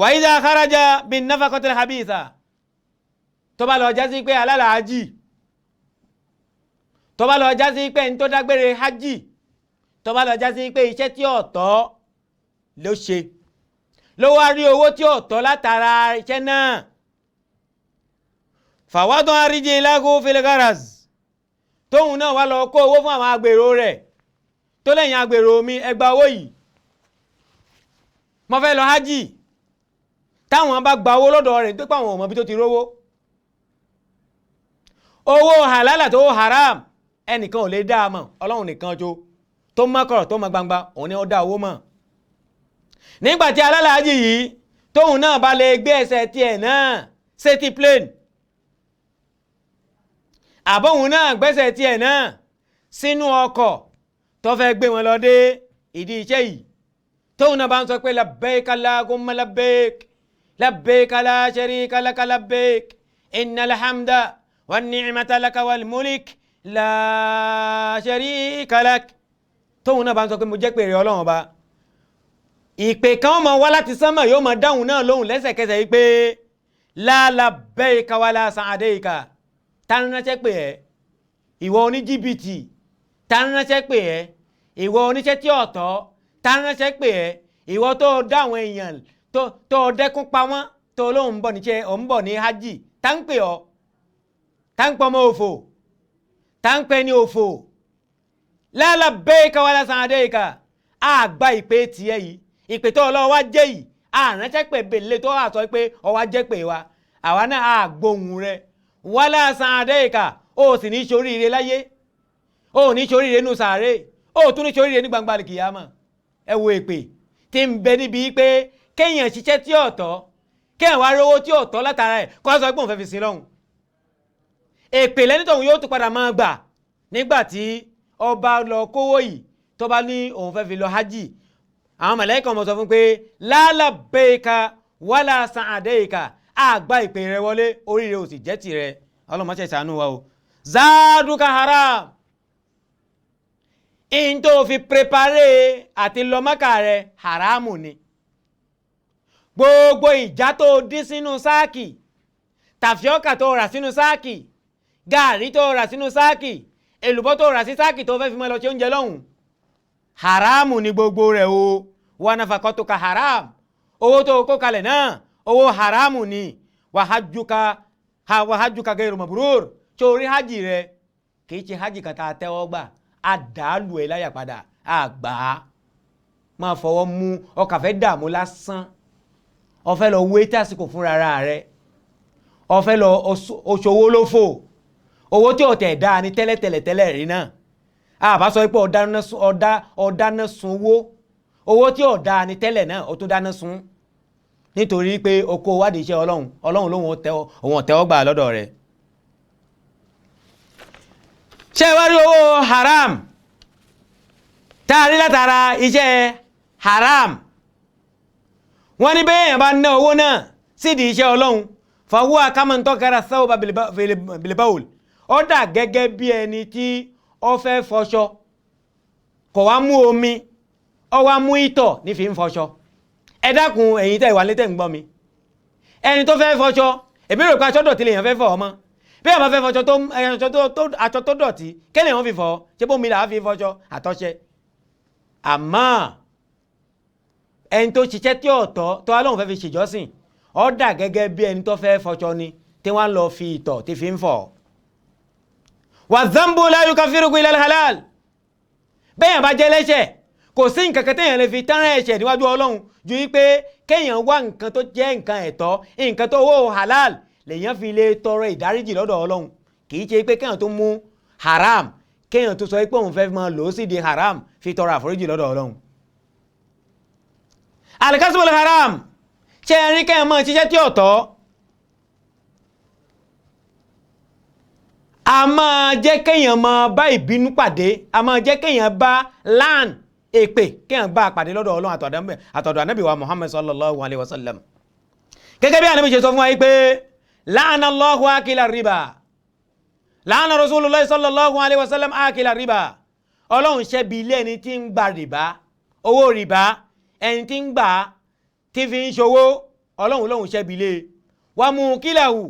wa idha kharaja bin nafaqatil habitha tó bá lọ já sí pé alálàájì tó bá lọ já sí pé ní tó dágbére hajj tó bá lọ já sí pé iṣẹ́ tí ọ̀tọ̀ ló ṣe ló wá rí owó tí ó tọ́ látara iṣẹ́ náà fàwádọ́ àríjẹ ìlágó filigaraz tóhun náà wá lọ kó owó fún àwọn agbèrò rẹ̀ tó lẹ́yìn agbèrò mi ẹ gba owó yìí mo fẹ́ lọ hájì táwọn bá gba owó lọ́dọ̀ rẹ̀ tó pàwọn ọmọ bí tó ti rówó owó halala tó haram ẹnìkan ò lè dá a mọ̀ Ọlọ́run nìkan tó tó mọ́ kọ̀rọ̀ tó mọ́ gbangba òun ni ó dá owó mọ̀. nígbàtí alálàájì yìí tóun náà bá lè gbé ẹsẹ̀ tiẹ̀ náà sétí plane àbóhun náà gbẹ́sẹ̀ tiẹ̀ náà sínú ọkọ̀ tó fẹ́ gbé wọn lọ dé ìdí iṣẹ́ yìí tóun náà bá ń sọ pé labbaik Allahumma labbaik labbaik la sharika laka labbaik innal hamda wan ni'mata laka wal mulk la sharika lak tóun náà bá ń sọ pé mo jẹ́ pé èrè Ọlọ́run Ọba ìpè kan máa wá láti sánmà yóò máa dáhùn náà lóhùn lẹ́sẹ̀kẹsẹ̀ yìí pé la labbaika wala sa'adaika tánúnáṣẹ́ pé ẹ́ ìwọ oní jìbìtì tánúnáṣẹ́ pé ẹ́ ìwọ oníṣẹ́ tí ọ̀tọ̀ tánúnáṣẹ́ pé ẹ́ ìwọ tó dá àwọn èèyàn tó dẹ́kun pa wọ́n tó lóhùn bọ̀ níṣẹ́ ò ń bọ̀ ní hajj táǹpẹ̀ ọ́ táǹpẹ̀ ọmọ òfò táǹpẹ̀ ní òfò la labbaika wala sa'adaika àgbà ìpè tiẹ̀ yìí ìpè tó ọlọ́wọ́ wá jẹ́ yìí àránṣẹ́ pé bèlè tó wà sọ pé ọwá jẹ́ pé wa àwa náà àgbóhùn rẹ̀ wala sa'adaika ó sì ní ṣoríire láyé ó ní ṣoríire nù sàárè ó tún ní ṣoríire ní gbangba kìyàmà ẹ wo èpè tí ń bẹ níbi pé kéèyàn ṣiṣẹ́ tí ọ̀tọ̀ kéèyàn wá rówó tí ọ̀tọ̀ látara ẹ̀ kó sọ pé òun fẹ́ fi sin lọ́hùn èpè lẹ́ni tóun yóò tún padà máa gbà nígbà tí ọba lọ kówó yìí tó bá ní òun fẹ́ fi lọ hajj àwọn màláíkà ọmọ sọ fún pé la labbaika wala sa'adaika àgbà ìpè rẹ wọlé oríire ò sì jẹ́ tìrẹ ọlọ́mọṣẹ́ ṣàánú wa o záàdùkà haram in tó fi prepare àti lọ́mọ́kà rẹ haramu ni gbogbo ìjà tó dín sínú sáàkì tàfíọ́kà tó rà sínú sáàkì gààrí tó rà sínú sáàkì èlùbọ́ tó rà sí sáàkì tó fẹ́ fi mọ́ lọ ṣe oúnjẹ lọ́hùn haramu ni gbogbo rẹ̀ o wa nafaqatuka haram owó tó kó kalẹ̀ náà owó haramu ni wàhájúka gairu mabrur tí orí hajj rẹ kìí ṣe hajj kan tá a tẹ́wọ́ gbà àdàlù ẹ̀ láyà padà àgbà máa fọwọ́ mú ọkà fẹ́ dààmú lásán ọfẹ́ lọ wé tásìkò fúnra rẹ ọfẹ́ lọ oṣòwò lófò owó tí ọ̀tẹ̀ dáa ní tẹ́lẹ̀ rí náà àbá sọ pé ọ̀dáná sunwó owó tí ọ̀dá ní tẹ́lẹ̀ náà ó tún dáná sun nítorí pé oko wádìí iṣẹ́ ọlọ́run lóhun ọ̀tẹ́wọ́ gbà lọ́dọ̀ rẹ̀ ṣé wá rí owó haram táàrí látara iṣẹ́ haram wọ́n ní bẹ́ẹ̀ èèyàn bá ná owó náà sídìí iṣẹ́ ọlọ́run fàwọ́ akámọ̀ntọ́kára sáwọ́bà bilbaul ó dà gẹ́gẹ́ bí ẹni tí ó fẹ́ fọṣọ kò wá mú omi ó wá mú ìtọ̀ ní fi ń fọṣọ ẹ dákun ẹ̀yin tẹ́ ìwà létẹ̀ ń gbọ́ mi ẹni tó fẹ́ fọṣọ èmi rò pé aṣọ dọ̀tí lèèyàn fẹ́ fọ̀ ọmọ bí àwọn fẹ́ fọṣọ aṣọ tó dọ̀tí kẹ́lẹ̀ wọ́n fi fọ̀ ṣé bómi là á fi fọṣọ àtọṣẹ àmọ́ ẹni tó ṣiṣẹ́ tí ọ̀tọ̀ tó wá lóun fẹ́ fi ṣèjọ́sìn ó dà gẹ́gẹ́ bí ẹni tó fẹ́ fọṣọ ni tí wọ́n lọ fi ìtọ̀ tí fi ń fọ̀ wà zambu la yukafiruku ila al-halal bẹ́yàn bá jẹ́ lẹ́ṣẹ̀ kò sí nǹkan kan téèyàn lè fi tán ẹ̀ṣẹ̀ níwájú ọlọ́run ju wípé kéèyàn wá nǹkan tó jẹ́ nǹkan ẹ̀tọ́ nǹkan tó owó halal lèyàn fi lè tọrọ ìdáríjì lọ́dọ̀ ọlọ́run kì í ṣe pé kéèyàn tó mú haram kéèyàn tó sọ pé òun fẹ́ máa lò ó sì di haram fi tọrọ àforíjì lọ́dọ̀ ọlọ́run. al-kasbul haram ṣe ẹni kéèyàn máa ṣiṣẹ́ tí ọ̀tọ̀ a máa jẹ́ kéèyàn máa bá ìbínú pàdé a máa jẹ́ kéèyàn bá lan èpè kéèyàn bá pàdé lọ́dọ̀ ọlọ́run àtọ̀dọ̀ ànábì wa Muhammad sallallahu alaihi wasallam gẹ́gẹ́ bí ànábì ṣe sọ fún wa pé la'ana Allahu akila riba la'ana Rasulullah sallallahu alaihi wasallam akila riba ọlọ́run ṣẹ́bi ilé ẹni tí ń gba rìbá owó rìbá ẹni tí ń gbà tí fi ń ṣòwò ọlọ́run ṣẹ́bi ilé wa mukilahu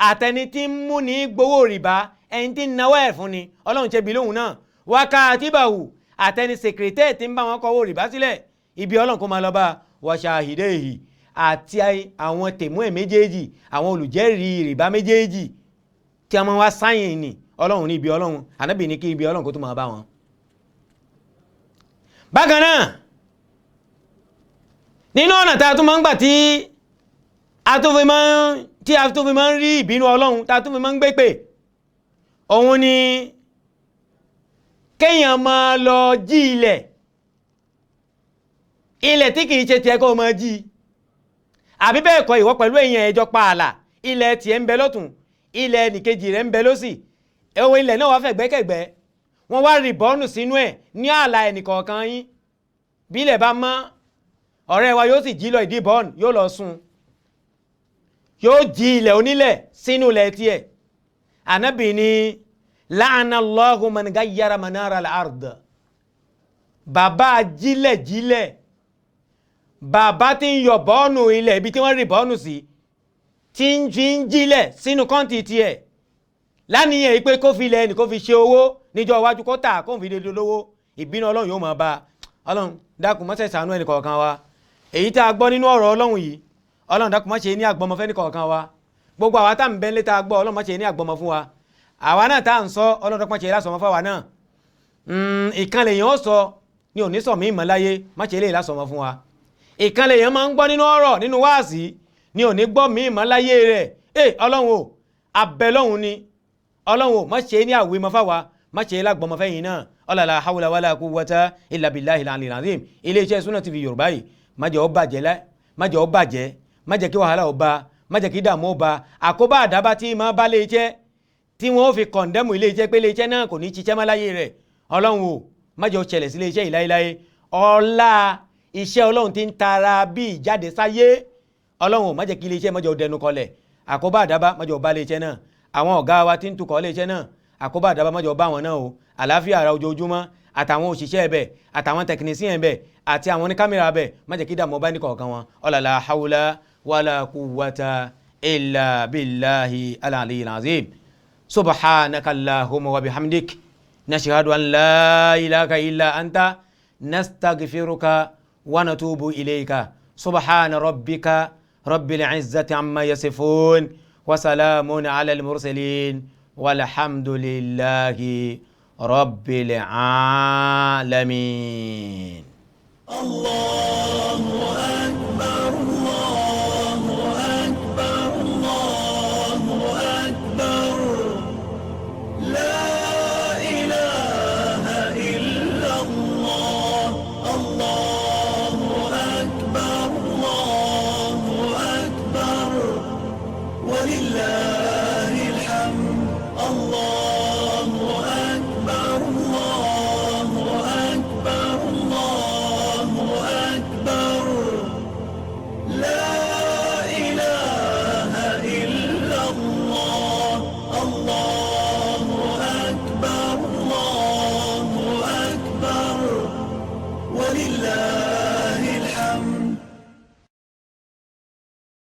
àtẹni tí ń mú ní gbowó rìbá ẹni tí ń náwó ẹ̀ fún ni ọlọ́run ṣẹ́bi lóhun náà wa katibahu àtẹni sèkìrìtẹ́ tí ń bá wọn kọwó rìbá sílẹ̀ ibi ọlọ́run kó máa lọ bá wa shahidehi àti àwọn tèmú ẹ̀ méjèèjì àwọn olùjẹ́rìí rìbá méjèèjì tí a máa wá sáyìn ní ọlọ́run ní ibi ọlọ́run ànábì ní kí ibi ọlọ́run kó tó máa bá wọn. bákan náà nínú ọ̀nà tá a tún máa ń gbà tí a tún fi máa ń rí ìbínú ọlọ́run tá a tún fi máa ń gbé pè òun ni kéèyàn máa lọ jí ilẹ̀ tí kìí ṣe tiẹ̀ kó máa jí àbí bẹ́ẹ̀ kọ́ ìwọ pẹ̀lú èèyàn ẹjọ́ pa ààlà ilẹ̀ tiẹ̀ ń bẹ lọ́tún ilẹ̀ ẹnìkejì rẹ̀ ń bẹ lọ́sì ẹ̀wọ̀ ilẹ̀ náà wá fẹ̀gbẹ́kẹ̀gbẹ́ wọ́n wá rí bọ́ọ̀nù sínú ẹ̀ ní ààlà ẹnìkọ̀ọ̀kan yín bí ilẹ̀ bá mọ́ ọ̀rẹ́ wa yóò sì jí lọ ìdí bọ́ọ̀nù yóò lọ sùn yóò jí ilẹ̀ onílẹ̀ sínú ilẹ̀ tiẹ̀ ànábì ní la'anallahu man gayyara manara al-ard bàbá jílẹ̀ bàbá tí ń yọ bọ́ọ̀nù ilẹ̀ ibi tí wọ́n rí bọ́ọ̀nù sí tí ń fi ń jílẹ̀ sínú kọ́ńtì tiẹ̀ láníyàn yìí pé kó fi ilẹ̀ ẹnì kó fi ṣe owó níjọ́ iwájú kó tà kó fi dédé lówó ìbínú ọlọ́run yóò máa bá ọlọ́run dákun má ṣe ṣàánú ẹnì kọ̀ọ̀kan wa èyí tá a gbọ́ nínú ọ̀rọ̀ ọlọ́run yìí ọlọ́run dákun má ṣe ní àgbọmọ fẹ́ ní kọ̀ọ̀kan wa gbogbo àwa tá à ń bẹ́ ń lé tá a gbọ́ ọlọ́run má ṣe ní àgbọmọ fún wa àwa náà tá à ń sọ ọlọ́run dákun má ṣe lásọmọ fáwa náà ìkànnì èèyàn ó sọ ní òní sọ mí mọ́ láyé má ṣe lè lásọmọ fún wa ìkànnì èèyàn máa ń gbọ́ nínú ọ̀rọ̀ nínú wáàsí ní òní gbọ́ mí mọ́ láyé rẹ̀ ọlọ́run o abẹ́lọ́hun ni ọlọ́run o má ṣe ní àwé mọ́ fáwa má ṣe lágbọmọ fẹ́yìn náà ọlọ́la hawla wala quwwata illa billahi al-aliyyil azim iléeṣẹ́ Sunna TV Yorùbá yìí má jẹ́ ó bàjẹ́ má jẹ́ kí wàhálà ó bá má jẹ́ kí dààmú ó bá àkóbá àdábá tí máa bá lè jẹ́ tí wọ́n fi kọ̀ndẹ́mù iléeṣẹ́ pé iléeṣẹ́ náà kò ní ṣiṣẹ́ má láyé rẹ̀ ọlọ́run o má jẹ́ ó ṣẹlẹ̀ sí iléeṣẹ́ yìí láéláé ọlá iṣẹ́ ọlọ́run ti ń tara bí ìjáde sáyé ọlọ́run o má jẹ́ kí iléeṣẹ́ má jẹ́ ó dẹnu kọlẹ̀ àkóbá àdábá má jẹ́ ó bá iléeṣẹ́ náà àwọn ọ̀gá wa tí ń tukọ̀ iléeṣẹ́ náà àkóbá àdábá má jẹ́ ó bá wọn náà o àlàáfíà ara ojoojúmọ́ àtàwọn òṣìṣẹ́ ẹ̀bẹ̀ àtàwọn tẹkinísíàn ẹ̀bẹ̀ àti àwọn oníkámẹ́rà ẹ̀bẹ̀ má jẹ́ kí dààmú bá ní kọ̀ọ̀kan wọn ọ̀làlà haúlá wàlà quwwata illa billahi al-aliyyil azim subhanaka allahumma wa bihamdik nashhadu an la ilaha illa anta nastaghfiruka wa natubu ilayka subhana rabbika rabbil izzati amma yasifun wa salamun ala al-mursalin walhamdulillahi rabbil alamin. Allahu akbar.